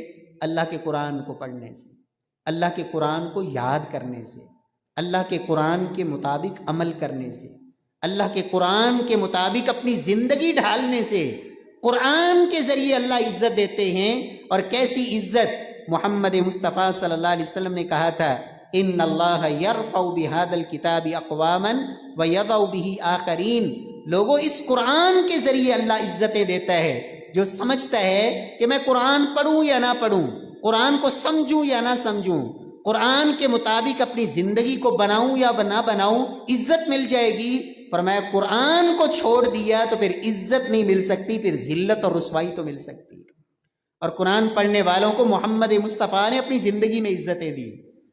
اللہ کے قرآن کو پڑھنے سے، اللہ کے قرآن کو یاد کرنے سے، اللہ کے قرآن کے مطابق عمل کرنے سے، اللہ کے قرآن کے مطابق اپنی زندگی ڈھالنے سے۔ قرآن کے ذریعے اللہ عزت دیتے ہیں۔ اور کیسی عزت؟ محمد مصطفیٰ صلی اللہ علیہ وسلم نے کہا تھا ان اللہ یرفع بہذا الکتاب اقواما ویضع بہ آخرین۔ لوگوں، اس قرآن کے ذریعے اللہ عزتیں دیتا ہے جو سمجھتا ہے کہ میں قرآن پڑھوں یا نہ پڑھوں، قرآن کو سمجھوں یا نہ سمجھوں، قرآن کے مطابق اپنی زندگی کو بناؤں یا نہ بناؤں، عزت مل جائے گی۔ فرمایا قرآن کو چھوڑ دیا تو پھر عزت نہیں مل سکتی، پھر ذلت اور رسوائی تو مل سکتی ہے۔ اور قرآن پڑھنے والوں کو محمد مصطفیٰ نے اپنی زندگی میں عزتیں دی،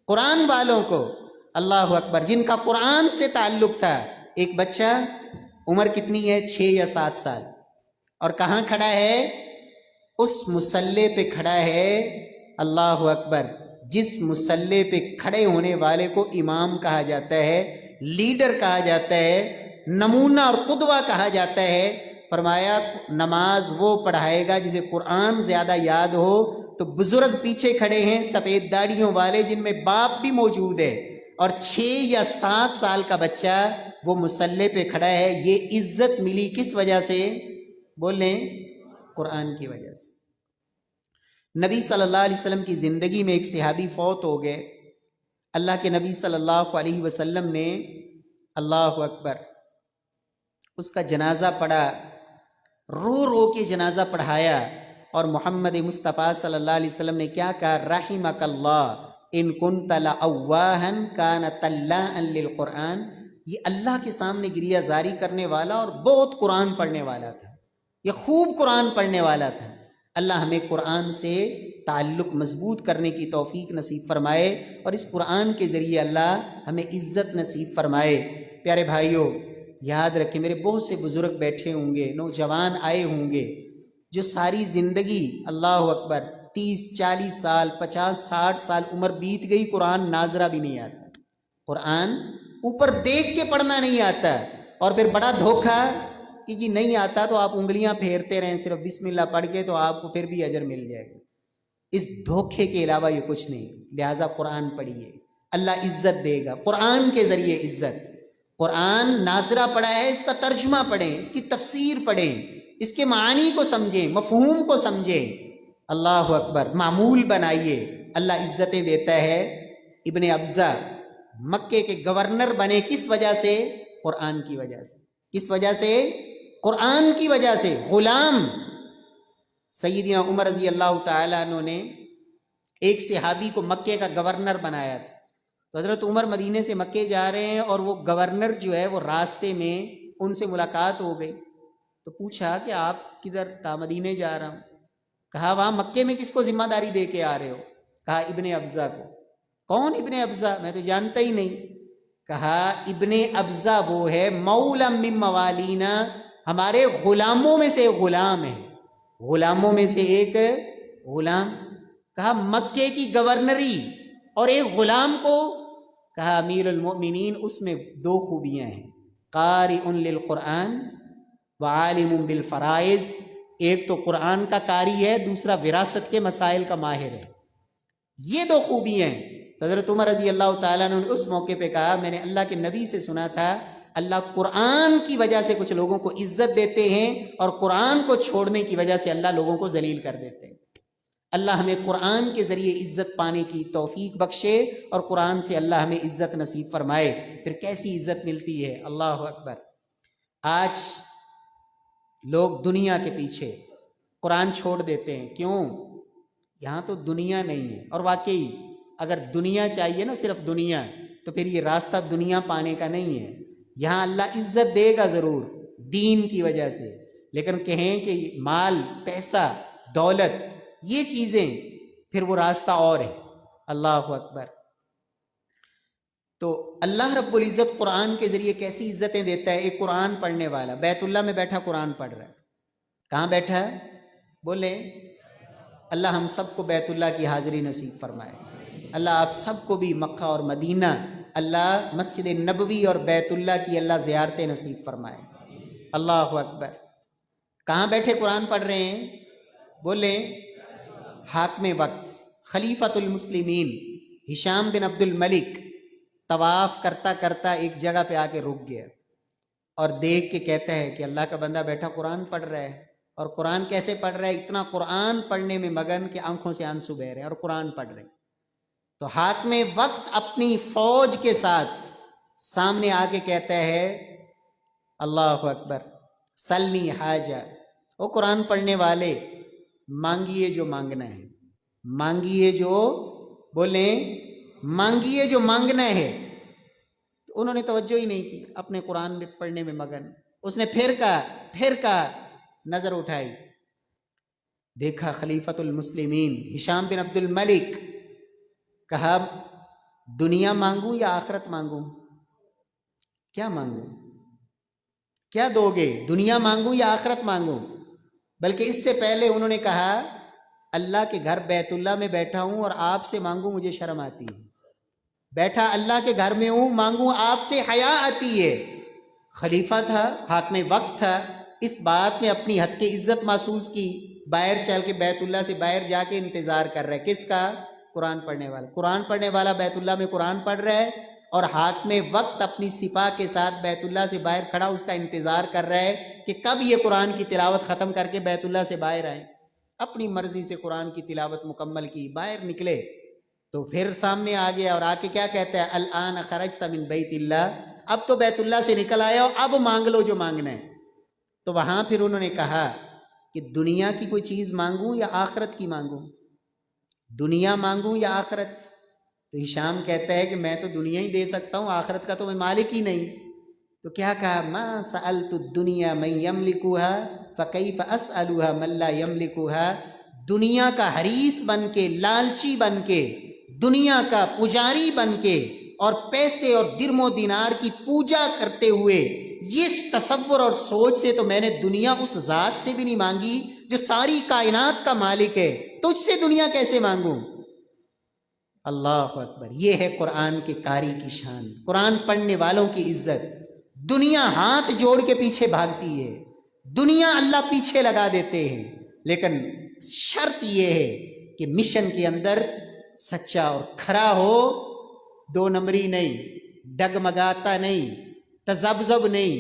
قرآن والوں کو۔ اللہ اکبر۔ جن کا قرآن سے تعلق تھا، ایک بچہ عمر کتنی ہے؟ 6 یا 7 سال، اور کہاں کھڑا ہے؟ اس مصلی پہ کھڑا ہے، اللہ اکبر، جس مصلی پہ کھڑے ہونے والے کو امام کہا جاتا ہے، لیڈر کہا جاتا ہے، نمونہ اور قدوہ کہا جاتا ہے۔ فرمایا نماز وہ پڑھائے گا جسے قرآن زیادہ یاد ہو۔ تو بزرگ پیچھے کھڑے ہیں سفید داڑھیوں والے، جن میں باپ بھی موجود ہے، اور 6 یا 7 سال کا بچہ وہ مصلی پہ کھڑا ہے۔ یہ عزت ملی کس وجہ سے؟ بولیں، قرآن کی وجہ سے۔ نبی صلی اللہ علیہ وسلم کی زندگی میں ایک صحابی فوت ہو گئے۔ اللہ کے نبی صلی اللہ علیہ وسلم نے، اللہ اکبر، اس کا جنازہ پڑھا، رو رو کے جنازہ پڑھایا، اور محمد مصطفیٰ صلی اللہ علیہ وسلم نے کیا کہا؟ رحمک اللہ ان کنت لأواہا کان طلاء للقرآن۔ یہ اللہ کے سامنے گریہ زاری کرنے والا اور بہت قرآن پڑھنے والا تھا، یہ خوب قرآن پڑھنے والا تھا۔ اللہ ہمیں قرآن سے تعلق مضبوط کرنے کی توفیق نصیب فرمائے، اور اس قرآن کے ذریعے اللہ ہمیں عزت نصیب فرمائے۔ پیارے بھائیوں، یاد رکھیں، میرے بہت سے بزرگ بیٹھے ہوں گے، نوجوان آئے ہوں گے جو ساری زندگی، اللہ اکبر، 30 40 سال 50 60 سال عمر بیت گئی، قرآن ناظرہ بھی نہیں آتا، قرآن اوپر دیکھ کے پڑھنا نہیں آتا، اور پھر بڑا دھوکہ کہ یہ نہیں آتا تو آپ انگلیاں پھیرتے رہیں صرف بسم اللہ پڑھ کے، تو آپ کو پھر بھی اجر مل جائے گا۔ اس دھوکے کے علاوہ یہ کچھ نہیں۔ لہٰذا قرآن پڑھیے، اللہ عزت دے گا، قرآن کے ذریعے عزت۔ قرآن ناظرہ پڑھا ہے، اس کا ترجمہ پڑھیں، اس کی تفسیر پڑھیں، اس کے معانی کو سمجھیں، مفہوم کو سمجھیں، اللہ اکبر، معمول بنائیے، اللہ عزتیں دیتا ہے۔ ابن ابزہ مکے کے گورنر بنے، کس وجہ سے؟ قرآن کی وجہ سے۔ کس وجہ سے؟ قرآن کی وجہ سے۔ غلام سیدنا عمر رضی اللہ تعالیٰ عنہ نے ایک صحابی کو مکے کا گورنر بنایا تھا، تو حضرت عمر مدینے سے مکے جا رہے ہیں، اور وہ گورنر جو ہے وہ راستے میں ان سے ملاقات ہو گئی، تو پوچھا کہ آپ کدھر؟ تا مدینے جا رہا ہوں۔ کہا وہاں مکے میں کس کو ذمہ داری دے کے آ رہے ہو؟ کہا ابن ابزہ کو۔ کون ابن ابزہ؟ میں تو جانتا ہی نہیں۔ کہا ابن ابزہ وہ ہے مولا من موالینا، ہمارے غلاموں میں سے ایک غلام ہے، غلاموں میں سے ایک غلام۔ کہا مکے کی گورنری اور ایک غلام کو؟ کہا امیر المؤمنین، اس میں 2 خوبیاں ہیں، قارئ للقرآن وعالم بالفرائض۔ ایک تو قرآن کا قاری ہے، دوسرا وراثت کے مسائل کا ماہر ہے، یہ 2 خوبیاں ہیں۔ حضرت عمر رضی اللہ تعالیٰ نے اس موقع پہ کہا میں نے اللہ کے نبی سے سنا تھا اللہ قرآن کی وجہ سے کچھ لوگوں کو عزت دیتے ہیں، اور قرآن کو چھوڑنے کی وجہ سے اللہ لوگوں کو ذلیل کر دیتے ہیں۔ اللہ ہمیں قرآن کے ذریعے عزت پانے کی توفیق بخشے اور قرآن سے اللہ ہمیں عزت نصیب فرمائے۔ پھر کیسی عزت ملتی ہے، اللہ اکبر۔ آج لوگ دنیا کے پیچھے قرآن چھوڑ دیتے ہیں، کیوں؟ یہاں تو دنیا نہیں ہے، اور واقعی اگر دنیا چاہیے نا، صرف دنیا، تو پھر یہ راستہ دنیا پانے کا نہیں ہے۔ یہاں اللہ عزت دے گا ضرور دین کی وجہ سے، لیکن کہیں کہ مال، پیسہ، دولت، یہ چیزیں، پھر وہ راستہ اور ہے۔ اللہ اکبر۔ تو اللہ رب العزت قرآن کے ذریعے کیسی عزتیں دیتا ہے۔ ایک قرآن پڑھنے والا بیت اللہ میں بیٹھا قرآن پڑھ رہا ہے، کہاں بیٹھا ہے؟ بولے اللہ ہم سب کو بیت اللہ کی حاضری نصیب فرمائے۔ اللہ آپ سب کو بھی مکہ اور مدینہ، اللہ مسجد نبوی اور بیت اللہ کی اللہ زیارتیں نصیب فرمائے۔ اللہ اکبر۔ کہاں بیٹھے قرآن پڑھ رہے ہیں؟ بولیں حاکم وقت خلیفۃ المسلمین ہشام بن عبد الملک طواف کرتا کرتا ایک جگہ پہ آ کے رک گیا اور دیکھ کے کہتا ہے کہ اللہ کا بندہ بیٹھا قرآن پڑھ رہا ہے، اور قرآن کیسے پڑھ رہا ہے؟ اتنا قرآن پڑھنے میں مگن کہ آنکھوں سے آنسو بہ رہے ہیں اور قرآن پڑھ رہے ہیں۔ تو حاکم وقت اپنی فوج کے ساتھ سامنے آ کے کہتا ہے اللہ اکبر، سلنی حاجہ، وہ قرآن پڑھنے والے مانگیے جو مانگنا ہے، مانگیے جو، بولیں مانگیے جو مانگنا ہے۔ تو انہوں نے توجہ ہی نہیں کی، اپنے قرآن میں پڑھنے میں مگن۔ اس نے پھر کہا، نظر اٹھائی، دیکھا خلیفۃ المسلمین ہشام بن عبد الملک، کہا دنیا مانگوں یا آخرت مانگوں؟ کیا مانگوں؟ کیا دو گے؟ دنیا مانگوں یا آخرت مانگوں؟ بلکہ اس سے پہلے انہوں نے کہا اللہ کے گھر بیت اللہ میں بیٹھا ہوں اور آپ سے مانگوں مجھے شرم آتی ہے، بیٹھا اللہ کے گھر میں ہوں مانگوں آپ سے حیا آتی ہے۔ خلیفہ تھا، حاکم وقت تھا، اس بات میں اپنی حد کی عزت محسوس کی، باہر چل کے بیت اللہ سے باہر جا کے انتظار کر رہا ہے، کس کا؟ قرآن پڑھنے والا۔ قرآن پڑھنے والا بیت اللہ میں قرآن پڑھ رہا ہے اور حاکم وقت اپنی سپاہ کے ساتھ بیت اللہ سے باہر کھڑا اس کا انتظار کر رہا ہے کہ کب یہ قرآن کی تلاوت ختم کر کے بیت اللہ سے باہر آئیں۔ اپنی مرضی سے قرآن کی تلاوت مکمل کی، باہر نکلے تو پھر سامنے آ گیا اور آ کے کیا کہتا ہے؟ الآن خرجت من بیت اللہ، اب تو بیت اللہ سے نکل آیا ہو، اب مانگ لو جو مانگنا ہے۔ تو وہاں پھر انہوں نے کہا کہ دنیا کی کوئی چیز مانگوں یا آخرت کی مانگوں؟ دنیا مانگوں یا آخرت؟ تو ہشام کہتا ہے کہ میں تو دنیا ہی دے سکتا ہوں، آخرت کا تو میں مالک ہی نہیں۔ تو کیا کہا؟ ما سألت الدنیا من یملکها فکیف اسألها من لا یملکها۔ دنیا کا حریص بن کے، لالچی بن کے، دنیا کا پجاری بن کے اور پیسے اور درم و دینار کی پوجا کرتے ہوئے، یہ تصور اور سوچ سے تو میں نے دنیا اس ذات سے بھی نہیں مانگی جو ساری کائنات کا مالک ہے، تجھ سے دنیا کیسے مانگوں؟ اللہ اکبر۔ یہ ہے قرآن کے قاری کی شان، قرآن پڑھنے والوں کی عزت۔ دنیا ہاتھ جوڑ کے پیچھے بھاگتی ہے، دنیا اللہ پیچھے لگا دیتے ہیں، لیکن شرط یہ ہے کہ مشن کے اندر سچا اور کھرا ہو، دو نمبری نہیں، ڈگمگاتا نہیں، تذبذب نہیں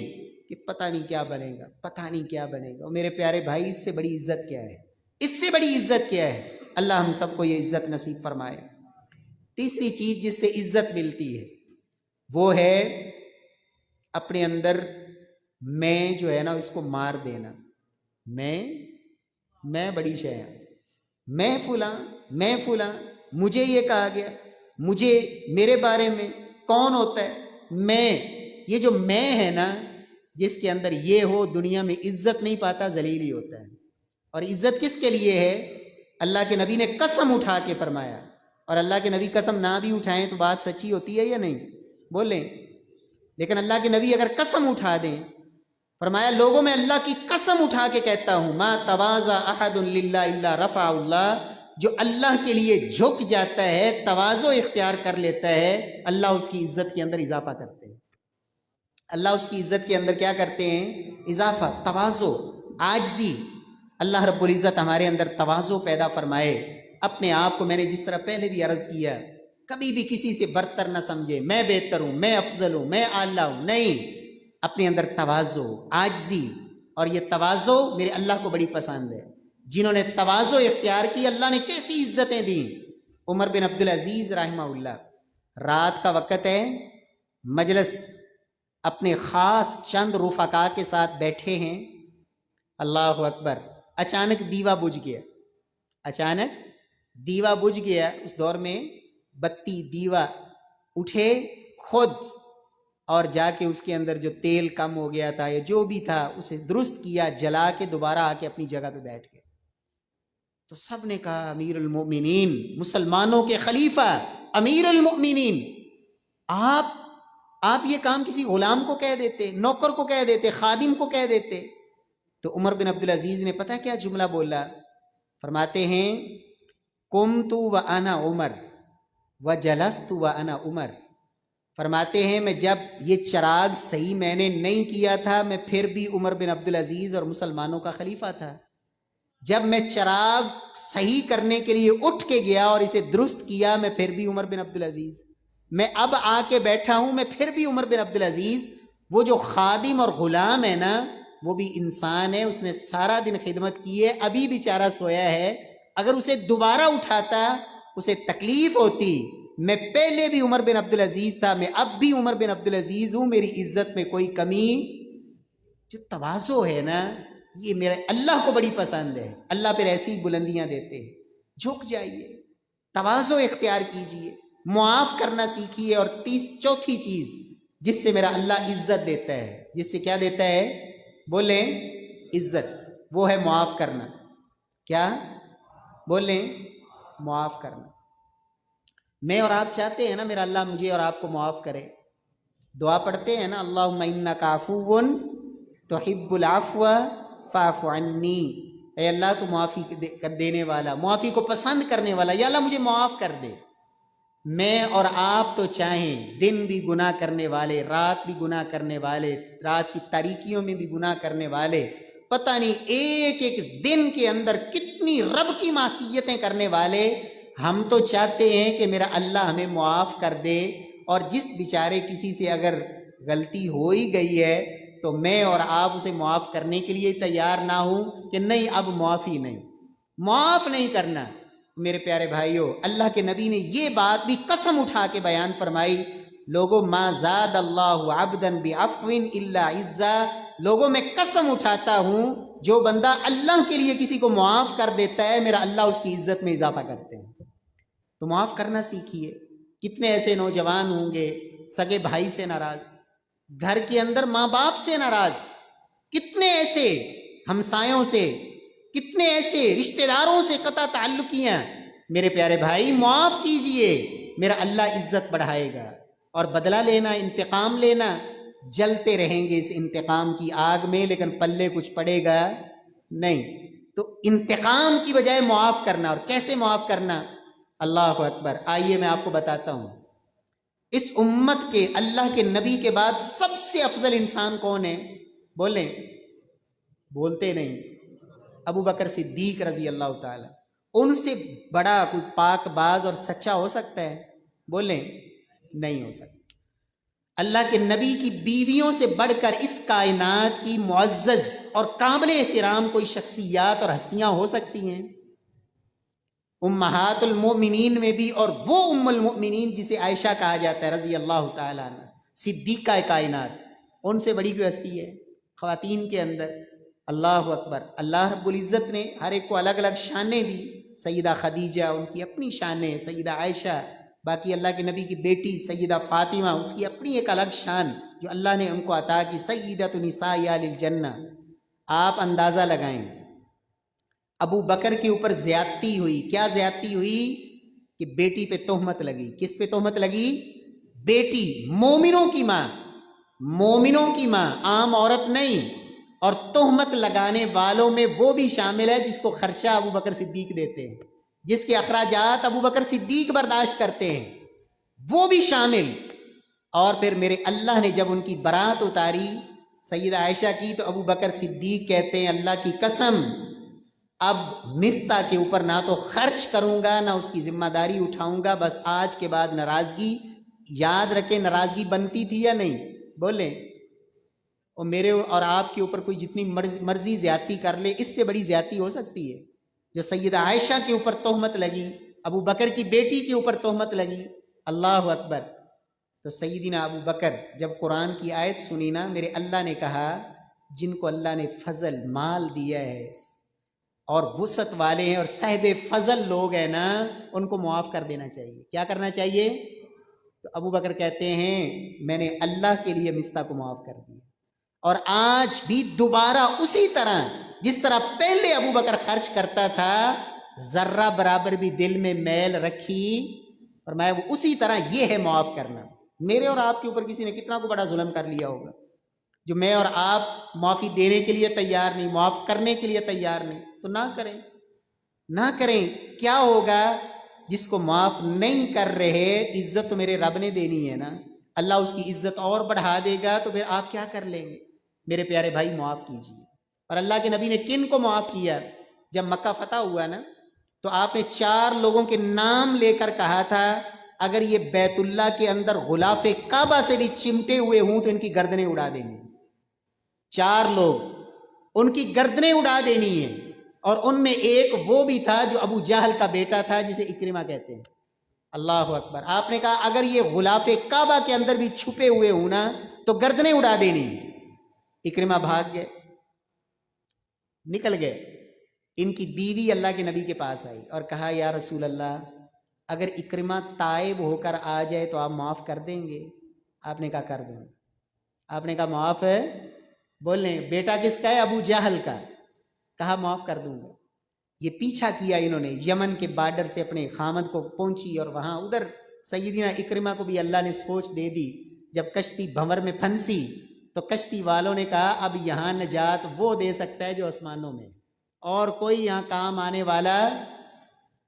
کہ پتہ نہیں کیا بنے گا، پتہ نہیں کیا بنے گا۔ اور میرے پیارے بھائی، اس سے بڑی عزت کیا ہے؟ اس سے بڑی عزت کیا ہے؟ اللہ ہم سب کو یہ عزت نصیب فرمائے۔ تیسری چیز جس سے عزت ملتی ہے وہ ہے اپنے اندر میں جو ہے نا اس کو مار دینا۔ میں بڑی شے ہوں، میں فلاں، مجھے یہ کہا گیا، مجھے، میرے بارے میں کون ہوتا ہے؟ میں، یہ جو میں ہے نا، جس کے اندر یہ ہو دنیا میں عزت نہیں پاتا، ذلیل ہی ہوتا ہے۔ اور عزت کس کے لیے ہے؟ اللہ کے نبی نے قسم اٹھا کے فرمایا، اور اللہ کے نبی قسم نہ بھی اٹھائیں تو بات سچی ہوتی ہے یا نہیں؟ بولیں۔ لیکن اللہ کے نبی اگر قسم اٹھا دیں، فرمایا لوگوں میں اللہ کی قسم اٹھا کے کہتا ہوں، ما تواضع احد للہ الا رفع اللہ، جو اللہ کے لیے جھک جاتا ہے، تواضع اختیار کر لیتا ہے، اللہ اس کی عزت کے اندر اضافہ کرتے ہیں۔ اللہ اس کی عزت کے اندر کیا کرتے ہیں؟ اضافہ، تواضع، عاجزی۔ اللہ رب العزت ہمارے اندر تواضع پیدا فرمائے۔ اپنے آپ کو میں نے جس طرح پہلے بھی عرض کیا، کبھی بھی کسی سے برتر نہ سمجھے، میں بہتر ہوں، میں افضل ہوں، میں اعلیٰ ہوں، نہیں، اپنے اندر تواضع، عاجزی۔ اور یہ تواضع میرے اللہ کو بڑی پسند ہے۔ جنہوں نے تواضع اختیار کی، اللہ نے کیسی عزتیں دیں۔ عمر بن عبدالعزیز رحمہ اللہ، رات کا وقت ہے، مجلس اپنے خاص چند رفقا کے ساتھ بیٹھے ہیں، اللہ اکبر، اچانک دیوا بجھ گیا، اچانک دیوا بجھ گیا۔ اس دور میں بتی دیوا، اٹھے خود اور جا کے اس کے اندر جو تیل کم ہو گیا تھا یا جو بھی تھا اسے درست کیا، جلا کے دوبارہ آ کے اپنی جگہ پہ بیٹھ گئے۔ تو سب نے کہا امیر المؤمنین، مسلمانوں کے خلیفہ، امیر المؤمنین، آپ یہ کام کسی غلام کو کہہ دیتے، نوکر کو کہہ دیتے، خادم کو کہہ دیتے۔ تو عمر بن عبدالعزیز نے پتہ کیا جملہ بولا؟ فرماتے ہیں قمت وانا عمر وجلست وانا عمر، فرماتے ہیں میں جب یہ چراغ صحیح میں نے نہیں کیا تھا، میں پھر بھی عمر بن عبدالعزیز اور مسلمانوں کا خلیفہ تھا۔ جب میں چراغ صحیح کرنے کے لیے اٹھ کے گیا اور اسے درست کیا، میں پھر بھی عمر بن عبدالعزیز۔ میں اب آ کے بیٹھا ہوں، میں پھر بھی عمر بن عبدالعزیز۔ وہ جو خادم اور غلام ہے نا، وہ بھی انسان ہے، اس نے سارا دن خدمت کی ہے، ابھی بیچارہ سویا ہے، اگر اسے دوبارہ اٹھاتا اسے تکلیف ہوتی۔ میں پہلے بھی عمر بن عبدالعزیز تھا، میں اب بھی عمر بن عبدالعزیز ہوں، میری عزت میں کوئی کمی۔ جو تواضع ہے نا، یہ میرے اللہ کو بڑی پسند ہے، اللہ پھر ایسی بلندیاں دیتے ہیں۔ جھک جائیے، تواضع اختیار کیجئے، معاف کرنا سیکھیے، اور چوتھی چیز جس سے میرا اللہ عزت دیتا ہے، جس سے کیا دیتا ہے؟ بولیں عزت، وہ ہے معاف کرنا۔ کیا بولیں؟ معاف کرنا۔ میں اور آپ چاہتے ہیں نا میرا اللہ مجھے اور آپ کو معاف کرے، دعا پڑھتے ہیں نا اللہم انک عفو تحب العفو فاعف عنی، اے اللہ تو معافی دینے والا، معافی کو پسند کرنے والا، یا اللہ مجھے معاف کر دے۔ میں اور آپ تو چاہیں دن بھی گناہ کرنے والے، رات بھی گناہ کرنے والے، رات کی تاریکیوں میں بھی گناہ کرنے والے، پتہ نہیں ایک ایک دن کے اندر کتنی رب کی معصیتیں کرنے والے، ہم تو چاہتے ہیں کہ میرا اللہ ہمیں معاف کر دے۔ اور جس بیچارے کسی سے اگر غلطی ہو ہی گئی ہے تو میں اور آپ اسے معاف کرنے کے لیے تیار نہ ہوں کہ نہیں اب معافی نہیں، معاف نہیں کرنا۔ میرے پیارے بھائیوں، اللہ کے نبی نے یہ بات بھی قسم اٹھا کے بیان فرمائی، لوگوں ما زاد اللہ عبدا بعفو الا عزا، لوگوں میں قسم اٹھاتا ہوں جو بندہ اللہ کے لیے کسی کو معاف کر دیتا ہے، میرا اللہ اس کی عزت میں اضافہ کرتے ہیں۔ تو معاف کرنا سیکھیے۔ کتنے ایسے نوجوان ہوں گے سگے بھائی سے ناراض، گھر کے اندر ماں باپ سے ناراض، کتنے ایسے ہمسایوں سے، کتنے ایسے رشتہ داروں سے قطع تعلقیاں۔ میرے پیارے بھائی معاف کیجئے، میرا اللہ عزت بڑھائے گا۔ اور بدلہ لینا، انتقام لینا، جلتے رہیں گے اس انتقام کی آگ میں، لیکن پلے کچھ پڑے گا نہیں۔ تو انتقام کی بجائے معاف کرنا، اور کیسے معاف کرنا؟ اللہ اکبر، آئیے میں آپ کو بتاتا ہوں۔ اس امت کے اللہ کے نبی کے بعد سب سے افضل انسان کون ہے؟ بولیں، بولتے نہیں، ابو بکر صدیق رضی اللہ تعالی۔ ان سے بڑا کوئی پاک باز اور سچا ہو سکتا ہے؟ بولیں، نہیں ہو سکتا۔ اللہ کے نبی کی بیویوں سے بڑھ کر اس کائنات کی معزز اور قابل احترام کوئی شخصیات اور ہستیاں ہو سکتی ہیں؟ امہات المؤمنین میں بھی، اور وہ ام المؤمنین جسے عائشہ کہا جاتا ہے رضی اللہ تعالیٰ عنہ، صدیقہ کائنات، ان سے بڑی کوئی ہستی ہے خواتین کے اندر؟ اللہ اکبر۔ اللہ رب العزت نے ہر ایک کو الگ الگ شانیں دی، سیدہ خدیجہ ان کی اپنی شانیں، سیدہ عائشہ، باقی اللہ کے نبی کی بیٹی سیدہ فاطمہ اس کی اپنی ایک الگ شان جو اللہ نے ان کو عطا کی، سیدۃ نساء اہل الجنہ۔ آپ اندازہ لگائیں، ابو بکر کے اوپر زیادتی ہوئی، کیا زیادتی ہوئی؟ کہ بیٹی پہ تہمت لگی۔ کس پہ تہمت لگی؟ بیٹی، مومنوں کی ماں، مومنوں کی ماں، عام عورت نہیں۔ اور تہمت لگانے والوں میں وہ بھی شامل ہے جس کو خرچہ ابو بکر صدیق دیتے ہیں، جس کے اخراجات ابو بکر صدیق برداشت کرتے ہیں، وہ بھی شامل۔ اور پھر میرے اللہ نے جب ان کی برات اتاری سیدہ عائشہ کی، تو ابو بکر صدیق کہتے ہیں اللہ کی قسم اب مستہ کے اوپر نہ تو خرچ کروں گا نہ اس کی ذمہ داری اٹھاؤں گا، بس آج کے بعد ناراضگی، یاد رکھیں ناراضگی بنتی تھی یا نہیں؟ بولیں۔ اور میرے اور آپ کے اوپر کوئی جتنی مرضی زیادتی کر لے، اس سے بڑی زیادتی ہو سکتی ہے؟ جو سیدہ عائشہ کے اوپر تہمت لگی، ابو بکر کی بیٹی کے اوپر تہمت لگی، اللہ اکبر. تو سیدنا ابو بکر جب قرآن کی آیت سنی نا، میرے اللہ نے کہا جن کو اللہ نے فضل مال دیا ہے اور وسعت والے ہیں اور صاحب فضل لوگ ہیں نا، ان کو معاف کر دینا چاہیے. کیا کرنا چاہیے؟ تو ابو بکر کہتے ہیں میں نے اللہ کے لیے مستہ کو معاف کر دیا، اور آج بھی دوبارہ اسی طرح جس طرح پہلے ابو بکر خرچ کرتا تھا، ذرہ برابر بھی دل میں میل رکھی، اور میں اسی طرح یہ ہے معاف کرنا. میرے اور آپ کے اوپر کسی نے کتنا کو بڑا ظلم کر لیا ہوگا، جو میں اور آپ معافی دینے کے لیے تیار نہیں، معاف کرنے کے لیے تیار نہیں، تو نہ کریں، نہ کریں. کیا ہوگا؟ جس کو معاف نہیں کر رہے، عزت تو میرے رب نے دینی ہے نا، اللہ اس کی عزت اور بڑھا دے گا، تو پھر آپ کیا کر لیں گے؟ میرے پیارے بھائی معاف کیجیے. اور اللہ کے نبی نے کن کو معاف کیا؟ جب مکہ فتح ہوا نا، تو آپ نے 4 لوگوں کے نام لے کر کہا تھا اگر یہ بیت اللہ کے اندر غلاف کعبہ سے بھی چمٹے ہوئے ہوں تو ان کی گردنیں اڑا دینی. 4 لوگ، ان کی گردنیں اڑا دینی ہیں. اور ان میں ایک وہ بھی تھا جو ابو جہل کا بیٹا تھا، جسے اکرمہ کہتے ہیں. اللہ اکبر. آپ نے کہا اگر یہ غلاف کعبہ کے اندر بھی چھپے ہوئے ہوں نا تو گردنیں اڑا دینی. اکرمہ بھاگ گئے، نکل گئے. ان کی بیوی اللہ کے نبی کے پاس آئی اور کہا یا رسول اللہ، اگر اکرمہ تائب ہو کر آ جائے تو آپ معاف کر دیں گے؟ آپ نے کہا کر دوں گا. آپ نے کہا معاف ہے؟ بولیں بیٹا کس کا ہے؟ ابو جہل کا. کہا معاف کر دوں گا. یہ پیچھا کیا انہوں نے، یمن کے بارڈر سے اپنے خامد کو پہنچی، اور وہاں ادھر سیدنا اکرمہ کو بھی اللہ نے سوچ دے دی. جب کشتی بھنور میں پھنسی تو کشتی والوں نے کہا اب یہاں نجات وہ دے سکتا ہے جو آسمانوں میں، اور کوئی یہاں کام آنے والا.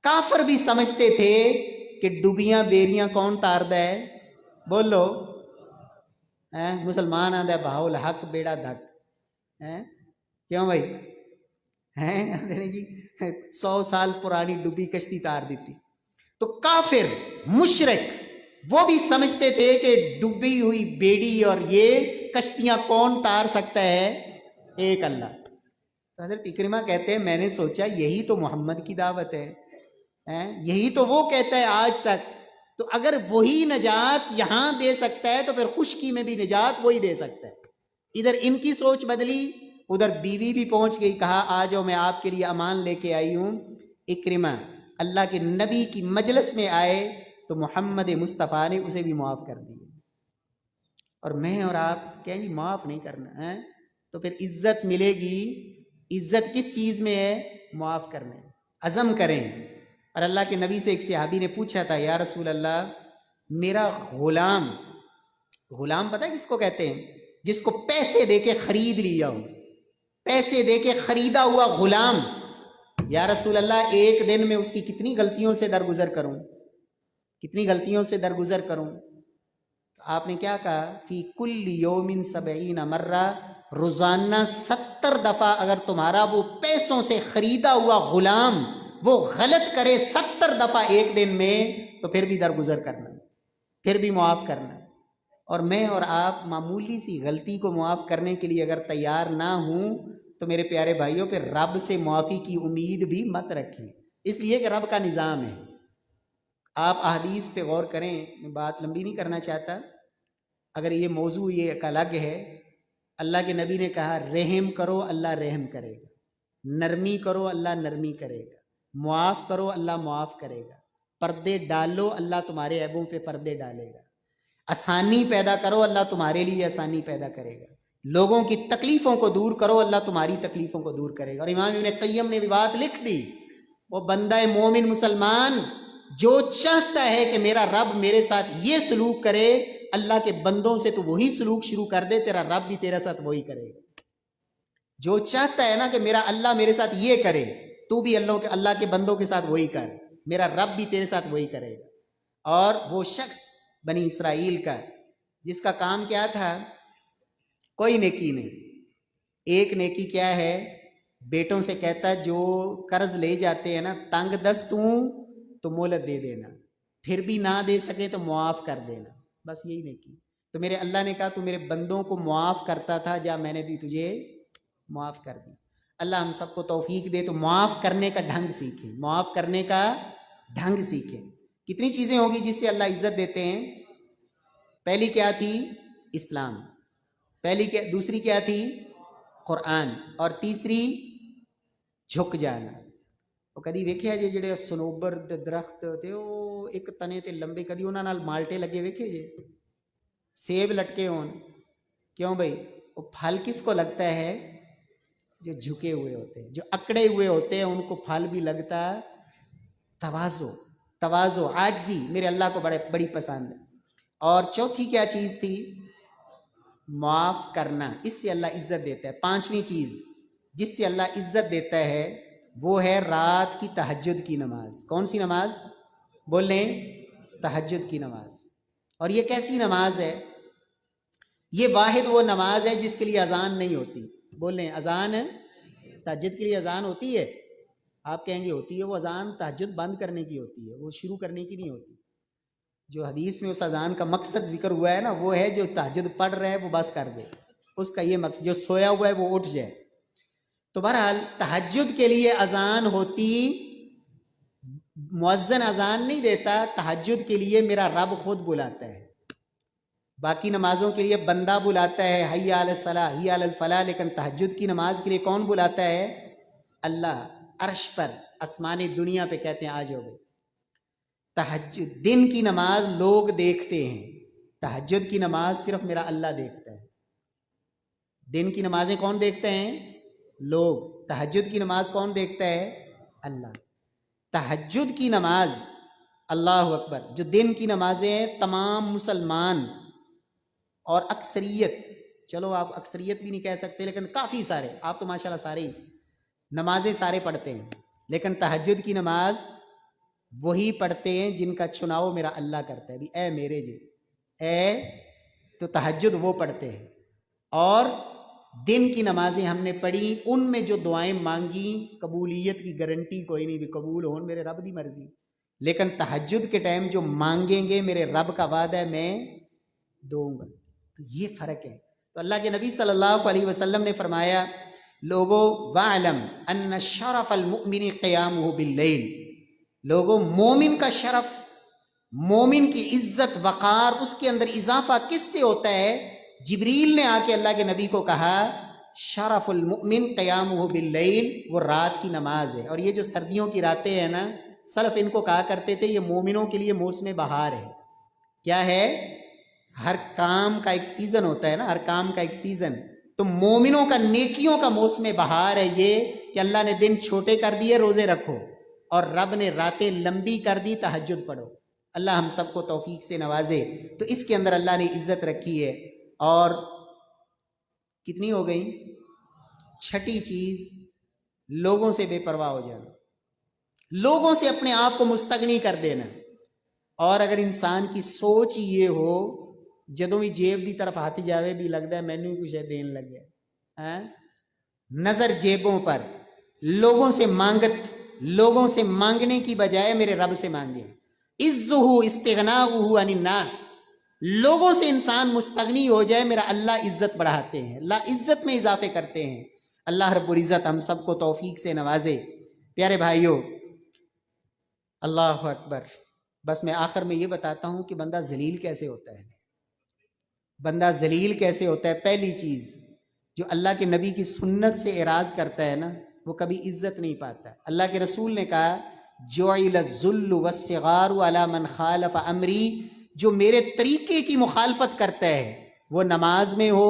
کافر بھی سمجھتے تھے کہ ڈوبیاں بیریاں کون تاردا ہے؟ بولو. مسلمان آدھا ہے بہاول حق بیڑا دھک. کیوں بھائی؟ جی 100 سال پرانی ڈوبی کشتی تار دیتی. تو کافر مشرک وہ بھی سمجھتے تھے کہ ڈوبی ہوئی بیڑی اور یہ کشتیاں کون تار سکتا ہے؟ ایک اللہ. تو حضرت اکرمہ کہتے ہیں میں نے سوچا یہی تو محمد کی دعوت ہے، یہی تو وہ کہتا ہے آج تک. تو اگر وہی نجات یہاں دے سکتا ہے تو پھر خشکی میں بھی نجات وہی دے سکتا ہے. ادھر ان کی سوچ بدلی، ادھر بیوی بھی پہنچ گئی، کہا آ جاؤ میں آپ کے لیے امان لے کے آئی ہوں. اکرمہ اللہ کے نبی کی مجلس میں آئے تو محمد مصطفیٰ نے اسے بھی معاف کر دیا. اور میں اور آپ کہیں جی معاف نہیں کرنا ہے، تو پھر عزت ملے گی. عزت کس چیز میں ہے؟ معاف کرنے. عزم کریں. اور اللہ کے نبی سے ایک صحابی نے پوچھا تھا یا رسول اللہ میرا غلام، غلام پتہ ہے کس کو کہتے ہیں؟ جس کو پیسے دے کے خرید لیا ہو، پیسے دے کے خریدا ہوا غلام. یا رسول اللہ ایک دن میں اس کی کتنی غلطیوں سے درگزر کروں، کتنی غلطیوں سے درگزر کروں؟ آپ نے کیا کہا؟ فی کل یوم 70 مرہ، روزانہ 70 دفعہ اگر تمہارا وہ پیسوں سے خریدا ہوا غلام وہ غلط کرے 70 دفعہ ایک دن میں، تو پھر بھی درگزر کرنا، پھر بھی معاف کرنا. اور میں اور آپ معمولی سی غلطی کو معاف کرنے کے لیے اگر تیار نہ ہوں تو میرے پیارے بھائیوں پھر رب سے معافی کی امید بھی مت رکھیں، اس لیے کہ رب کا نظام ہے. آپ احادیث پہ غور کریں، میں بات لمبی نہیں کرنا چاہتا، اگر یہ موضوع یہ ایک الگ ہے. اللہ کے نبی نے کہا رحم کرو اللہ رحم کرے گا، نرمی کرو اللہ نرمی کرے گا، معاف کرو اللہ معاف کرے گا، پردے ڈالو اللہ تمہارے عیبوں پہ پردے ڈالے گا، آسانی پیدا کرو اللہ تمہارے لیے آسانی پیدا کرے گا، لوگوں کی تکلیفوں کو دور کرو اللہ تمہاری تکلیفوں کو دور کرے گا. اور امام ابن قیم نے بھی بات لکھ دی، وہ بندہ مومن مسلمان جو چاہتا ہے کہ میرا رب میرے ساتھ یہ سلوک کرے، اللہ کے بندوں سے تو وہی سلوک شروع کر دے، تیرا رب بھی تیرے ساتھ وہی کرے گا. جو چاہتا ہے نا کہ میرا اللہ میرے ساتھ یہ کرے، تو بھی اللہ کے بندوں کے ساتھ وہی کر، میرا رب بھی تیرے ساتھ وہی کرے گا. اور وہ شخص بنی اسرائیل کا جس کا کام کیا تھا؟ کوئی نیکی نہیں. ایک نیکی کیا ہے؟ بیٹوں سے کہتا جو قرض لے جاتے ہیں نا تنگ دست ہوں تو مہلت دے دینا، پھر بھی نہ دے سکے تو معاف کر دینا، بس یہی نیکی. تو میرے اللہ نے کہا تو میرے بندوں کو معاف کرتا تھا، جا میں نے بھی تجھے معاف کر دی. اللہ ہم سب کو توفیق دے تو معاف کرنے کا ڈھنگ سیکھیں، معاف کرنے کا ڈھنگ سیکھیں۔ کتنی چیزیں ہوگی جس سے اللہ عزت دیتے ہیں؟ پہلی کیا تھی؟ اسلام۔ دوسری کیا تھی؟ قرآن۔ اور تیسری جھک جانا۔ وہ کدی ویکھیا جے جڑے سنوبر دے درخت تے وہ ایک تنے تے لمبے، کدی انہاں نال مالٹے لگے ویکھے جے؟ سیب لٹکے ہون؟ کیوں بھائی؟ وہ پھل کس کو لگتا ہے؟ جو جھکے ہوئے ہوتے ہیں، جو اکڑے ہوئے ہوتے ہیں، ان کو پھل بھی لگتا۔ تواضع، عاجزی میرے اللہ کو بڑی پسند ہے۔ اور چوتھی کیا چیز تھی؟ معاف کرنا۔ اس سے اللہ عزت دیتا ہے۔ پانچویں چیز جس سے اللہ عزت دیتا ہے وہ ہے رات کی تہجد کی نماز۔ کون سی نماز؟ بولیں، تہجد کی نماز۔ اور یہ کیسی نماز ہے؟ یہ واحد وہ نماز ہے جس کے لیے اذان نہیں ہوتی۔ بولیں، اذان تہجد کے لیے اذان ہوتی ہے؟ آپ کہیں گے ہوتی ہے، وہ اذان تہجد بند کرنے کی ہوتی ہے، وہ شروع کرنے کی نہیں ہوتی۔ جو حدیث میں اس اذان کا مقصد ذکر ہوا ہے نا، وہ ہے جو تہجد پڑھ رہا ہے وہ بس کر دے، اس کا یہ مقصد، جو سویا ہوا ہے وہ اٹھ جائے۔ تو بہرحال تہجد کے لیے اذان ہوتی، مؤذن اذان نہیں دیتا، تہجد کے لیے میرا رب خود بلاتا ہے۔ باقی نمازوں کے لیے بندہ بلاتا ہے، حی علی الصلاۃ، حی علی الفلاح، لیکن تہجد کی نماز کے لیے کون بلاتا ہے؟ اللہ، عرش پر، آسمان دنیا پہ کہتے ہیں آ جاؤ بھائی۔ تہجد دن کی نماز لوگ دیکھتے ہیں، تہجد کی نماز صرف میرا اللہ دیکھتا ہے۔ دن کی نمازیں کون دیکھتے ہیں؟ لوگ۔ تہجد کی نماز کون دیکھتا ہے؟ اللہ۔ تہجد کی نماز، اللہ اکبر، جو دن کی نمازیں ہیں تمام مسلمان اور اکثریت، چلو آپ اکثریت بھی نہیں کہہ سکتے لیکن کافی سارے، آپ تو ماشاءاللہ سارے ہی نمازیں سارے پڑھتے ہیں، لیکن تہجد کی نماز وہی پڑھتے ہیں جن کا چناؤ میرا اللہ کرتا ہے۔ بھی اے میرے جی، اے تو تہجد وہ پڑھتے ہیں۔ اور دن کی نمازیں ہم نے پڑھی، ان میں جو دعائیں مانگی قبولیت کی گارنٹی کوئی نہیں، بھی قبول ہون میرے رب دی مرضی، لیکن تہجد کے ٹائم جو مانگیں گے میرے رب کا وعدہ ہے میں دوں گا۔ تو یہ فرق ہے۔ تو اللہ کے نبی صلی اللہ علیہ وسلم نے فرمایا، لوگو وَعْلَمْ أَنَّ شَرَفَ الْمُؤْمِنِ قِيَامُهُ بِاللَّيْلِ، لوگو مومن کا شرف، مومن کی عزت وقار، اس کے اندر اضافہ کس سے ہوتا ہے؟ جبریل نے آ کے اللہ کے نبی کو کہا شرف المؤمن قیامہ باللیل، وہ رات کی نماز ہے۔ اور یہ جو سردیوں کی راتیں ہیں نا، سلف ان کو کہا کرتے تھے یہ مومنوں کے لیے موسم بہار ہے۔ کیا ہے؟ ہر کام کا ایک سیزن ہوتا ہے نا، ہر کام کا ایک سیزن۔ تو مومنوں کا، نیکیوں کا موسم بہار ہے یہ کہ اللہ نے دن چھوٹے کر دیے، روزے رکھو، اور رب نے راتیں لمبی کر دی، تہجد پڑھو۔ اللہ ہم سب کو توفیق سے نوازے۔ تو اس کے اندر اللہ نے عزت رکھی ہے۔ اور کتنی ہو گئی؟ چھٹی چیز، لوگوں سے بے پرواہ ہو جانا، لوگوں سے اپنے آپ کو مستغنی کر دینا۔ اور اگر انسان کی سوچ یہ ہو، جدوں بھی جیب دی طرف ہاتھ جاوے بھی لگتا ہے مینوں ہی کچھ دین لگ گیا، نظر جیبوں پر، لوگوں سے لوگوں سے مانگنے کی بجائے میرے رب سے مانگے۔ عزہ استغناؤہ عن الناس، لوگوں سے انسان مستغنی ہو جائے، میرا اللہ عزت بڑھاتے ہیں، اللہ عزت میں اضافے کرتے ہیں۔ اللہ رب العزت ہم سب کو توفیق سے نوازے۔ پیارے بھائیوں، اللہ اکبر۔ بس میں آخر میں یہ بتاتا ہوں کہ بندہ ذلیل کیسے ہوتا ہے، بندہ ذلیل کیسے ہوتا ہے۔ پہلی چیز، جو اللہ کے نبی کی سنت سے اعراض کرتا ہے نا، وہ کبھی عزت نہیں پاتا۔ اللہ کے رسول نے کہا جعل الذل والصغار علی من خالف امری، جو میرے طریقے کی مخالفت کرتا ہے، وہ نماز میں ہو،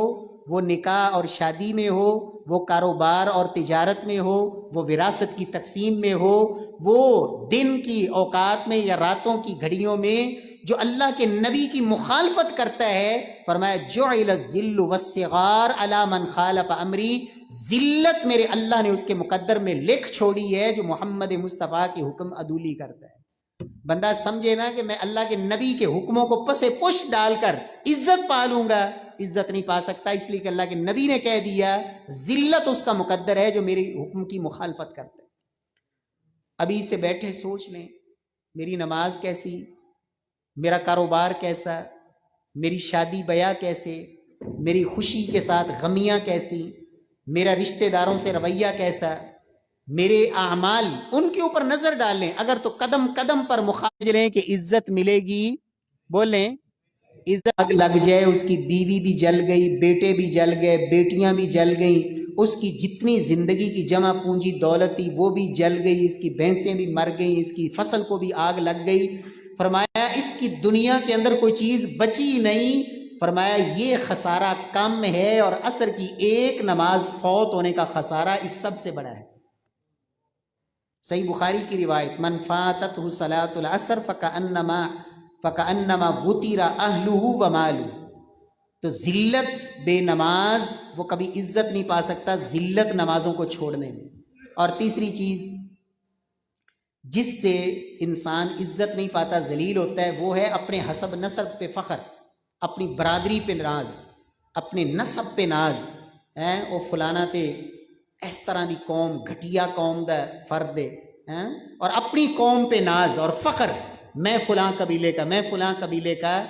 وہ نکاح اور شادی میں ہو، وہ کاروبار اور تجارت میں ہو، وہ وراثت کی تقسیم میں ہو، وہ دن کی اوقات میں یا راتوں کی گھڑیوں میں جو اللہ کے نبی کی مخالفت کرتا ہے، فرمایا جعل الذل والصغار علی من خالف امری، ذلت میرے اللہ نے اس کے مقدر میں لکھ چھوڑی ہے جو محمد مصطفیٰ کی حکم عدولی کرتا ہے۔ بندہ سمجھے نا کہ میں اللہ کے نبی کے حکموں کو پسے پش ڈال کر عزت پالوں گا، عزت نہیں پا سکتا، اس لیے کہ اللہ کے نبی نے کہہ دیا ذلت اس کا مقدر ہے جو میری حکم کی مخالفت کرتا ہے۔ ابھی سے بیٹھے سوچ لیں، میری نماز کیسی، میرا کاروبار کیسا، میری شادی بیاہ کیسے، میری خوشی کے ساتھ غمیاں کیسی، میرا رشتہ داروں سے رویہ کیسا، میرے اعمال، ان کے اوپر نظر ڈالیں. اگر تو قدم قدم پر مخالف لیں کہ عزت ملے گی، بولیں عزت لگ جائے، اس کی بیوی بھی جل گئی، بیٹے بھی جل گئے، بیٹیاں بھی جل گئیں، اس کی جتنی زندگی کی جمع پونجی دولت تھی وہ بھی جل گئی، اس کی بھینسیں بھی مر گئیں، اس کی فصل کو بھی آگ لگ گئی. فرمایا اس کی دنیا کے اندر کوئی چیز بچی نہیں. فرمایا یہ خسارہ کم ہے، اور عصر کی ایک نماز فوت ہونے کا خسارہ اس سب سے بڑا ہے. صحیح بخاری کی روایت، من فاتتہ صلاۃ العصر فکأنما وطر اہلہ ومالہ. تو ذلت بے نماز وہ کبھی عزت نہیں پا سکتا، ذلت نمازوں کو چھوڑنے میں. اور تیسری چیز جس سے انسان عزت نہیں پاتا، ذلیل ہوتا ہے، وہ ہے اپنے حسب نسب پہ فخر، اپنی برادری پہ ناز، اپنے نسب پہ ناز. وہ فلانا تے اس طرح دی قوم، گھٹیا قوم دا فرد ہے، اور اپنی قوم پہ ناز اور فخر، میں فلاں قبیلے کا، میں فلاں قبیلے کا.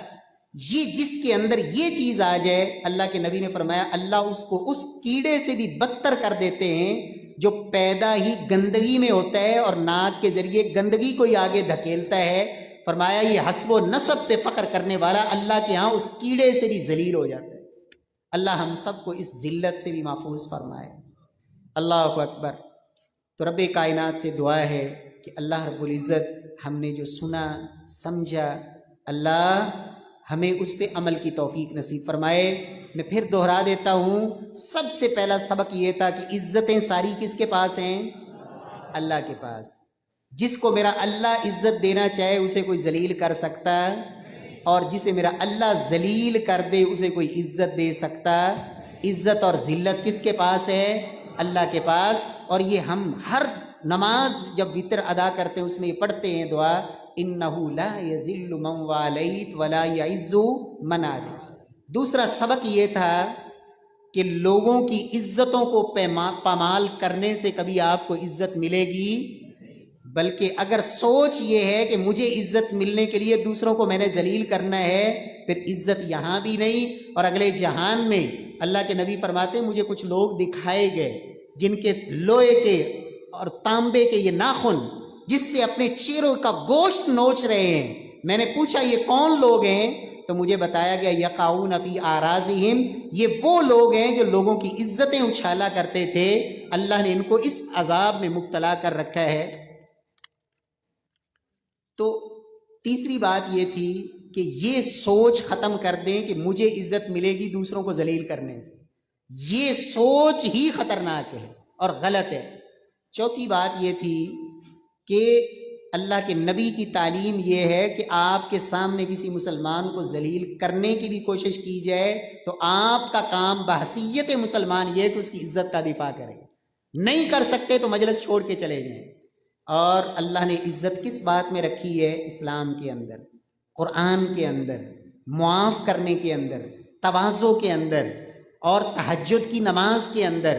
یہ جس کے اندر یہ چیز آ جائے، اللہ کے نبی نے فرمایا اللہ اس کو اس کیڑے سے بھی بدتر کر دیتے ہیں جو پیدا ہی گندگی میں ہوتا ہے اور ناک کے ذریعے گندگی کو ہی آگے دھکیلتا ہے. فرمایا یہ حسب و نسب پہ فخر کرنے والا اللہ کے ہاں اس کیڑے سے بھی ذلیل ہو جاتا ہے. اللہ ہم سب کو اس ذلت سے بھی محفوظ فرمائے. اللہ اکبر. تو رب کائنات سے دعا ہے کہ اللہ رب العزت ہم نے جو سنا سمجھا، اللہ ہمیں اس پہ عمل کی توفیق نصیب فرمائے. میں پھر دہرا دیتا ہوں، سب سے پہلا سبق یہ تھا کہ عزتیں ساری کس کے پاس ہیں؟ اللہ کے پاس. جس کو میرا اللہ عزت دینا چاہے اسے کوئی ذلیل کر سکتا، اور جسے میرا اللہ ذلیل کر دے اسے کوئی عزت دے سکتا. عزت اور ذلت کس کے پاس ہے؟ اللہ کے پاس. اور یہ ہم ہر نماز جب وتر ادا کرتے ہیں اس میں یہ پڑھتے ہیں دعا، انہ لا یذل من والیت ولا یعز من عادیت. دوسرا سبق یہ تھا کہ لوگوں کی عزتوں کو پامال کرنے سے کبھی آپ کو عزت ملے گی، بلکہ اگر سوچ یہ ہے کہ مجھے عزت ملنے کے لیے دوسروں کو میں نے ذلیل کرنا ہے، پھر عزت یہاں بھی نہیں اور اگلے جہان میں. اللہ کے نبی فرماتے ہیں مجھے کچھ لوگ دکھائے گئے جن کے لوہے کے اور تانبے کے یہ ناخن جس سے اپنے چہروں کا گوشت نوچ رہے ہیں. میں نے پوچھا یہ کون لوگ ہیں؟ تو مجھے بتایا گیا یقعون فی اعراضہم، یہ وہ لوگ ہیں جو لوگوں کی عزتیں اچھالا کرتے تھے. اللہ نے ان کو اس عذاب میں مبتلا کر رکھا ہے. تو تیسری بات یہ تھی کہ یہ سوچ ختم کر دیں کہ مجھے عزت ملے گی دوسروں کو ذلیل کرنے سے. یہ سوچ ہی خطرناک ہے اور غلط ہے. چوتھی بات یہ تھی کہ اللہ کے نبی کی تعلیم یہ ہے کہ آپ کے سامنے کسی مسلمان کو ذلیل کرنے کی بھی کوشش کی جائے تو آپ کا کام بحیثیت مسلمان یہ ہے کہ اس کی عزت کا دفاع کریں. نہیں کر سکتے تو مجلس چھوڑ کے چلے جائیں. اور اللہ نے عزت کس بات میں رکھی ہے؟ اسلام کے اندر، قرآن کے اندر، معاف کرنے کے اندر، تواضع کے اندر اور تہجد کی نماز کے اندر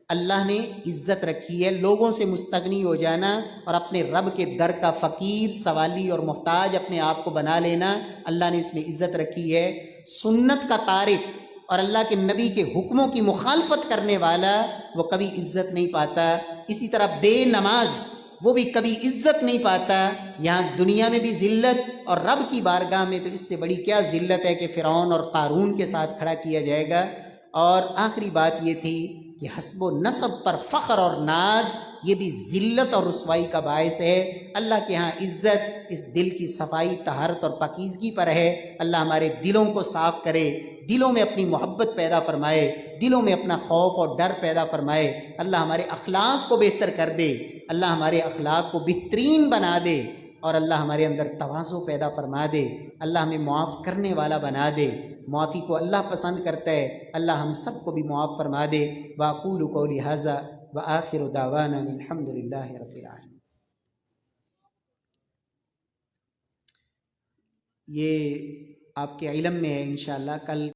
اللہ نے عزت رکھی ہے. لوگوں سے مستغنی ہو جانا اور اپنے رب کے در کا فقیر، سوالی اور محتاج اپنے آپ کو بنا لینا، اللہ نے اس میں عزت رکھی ہے. سنت کا تارک اور اللہ کے نبی کے حکموں کی مخالفت کرنے والا وہ کبھی عزت نہیں پاتا. اسی طرح بے نماز وہ بھی کبھی عزت نہیں پاتا. یہاں دنیا میں بھی ذلت اور رب کی بارگاہ میں تو اس سے بڑی کیا ذلت ہے کہ فرعون اور قارون کے ساتھ کھڑا کیا جائے گا. اور آخری بات یہ تھی کہ حسب و نسب پر فخر اور ناز یہ بھی ذلت اور رسوائی کا باعث ہے. اللہ کے ہاں عزت اس دل کی صفائی، طہارت اور پاکیزگی پر ہے. اللہ ہمارے دلوں کو صاف کرے، دلوں میں اپنی محبت پیدا فرمائے، دلوں میں اپنا خوف اور ڈر پیدا فرمائے. اللہ ہمارے اخلاق کو بہتر کر دے، اللہ ہمارے اخلاق کو بہترین بنا دے، اور اللہ ہمارے اندر تواضع پیدا فرما دے. اللہ ہمیں معاف کرنے والا بنا دے. معافی کو اللہ پسند کرتا ہے. اللہ ہم سب کو بھی معاف فرما دے. واقول قولی ھذا وآخر دعوانا الحمد للہ رب العالمین. یہ آپ کے علم میں ہے انشاءاللہ. کل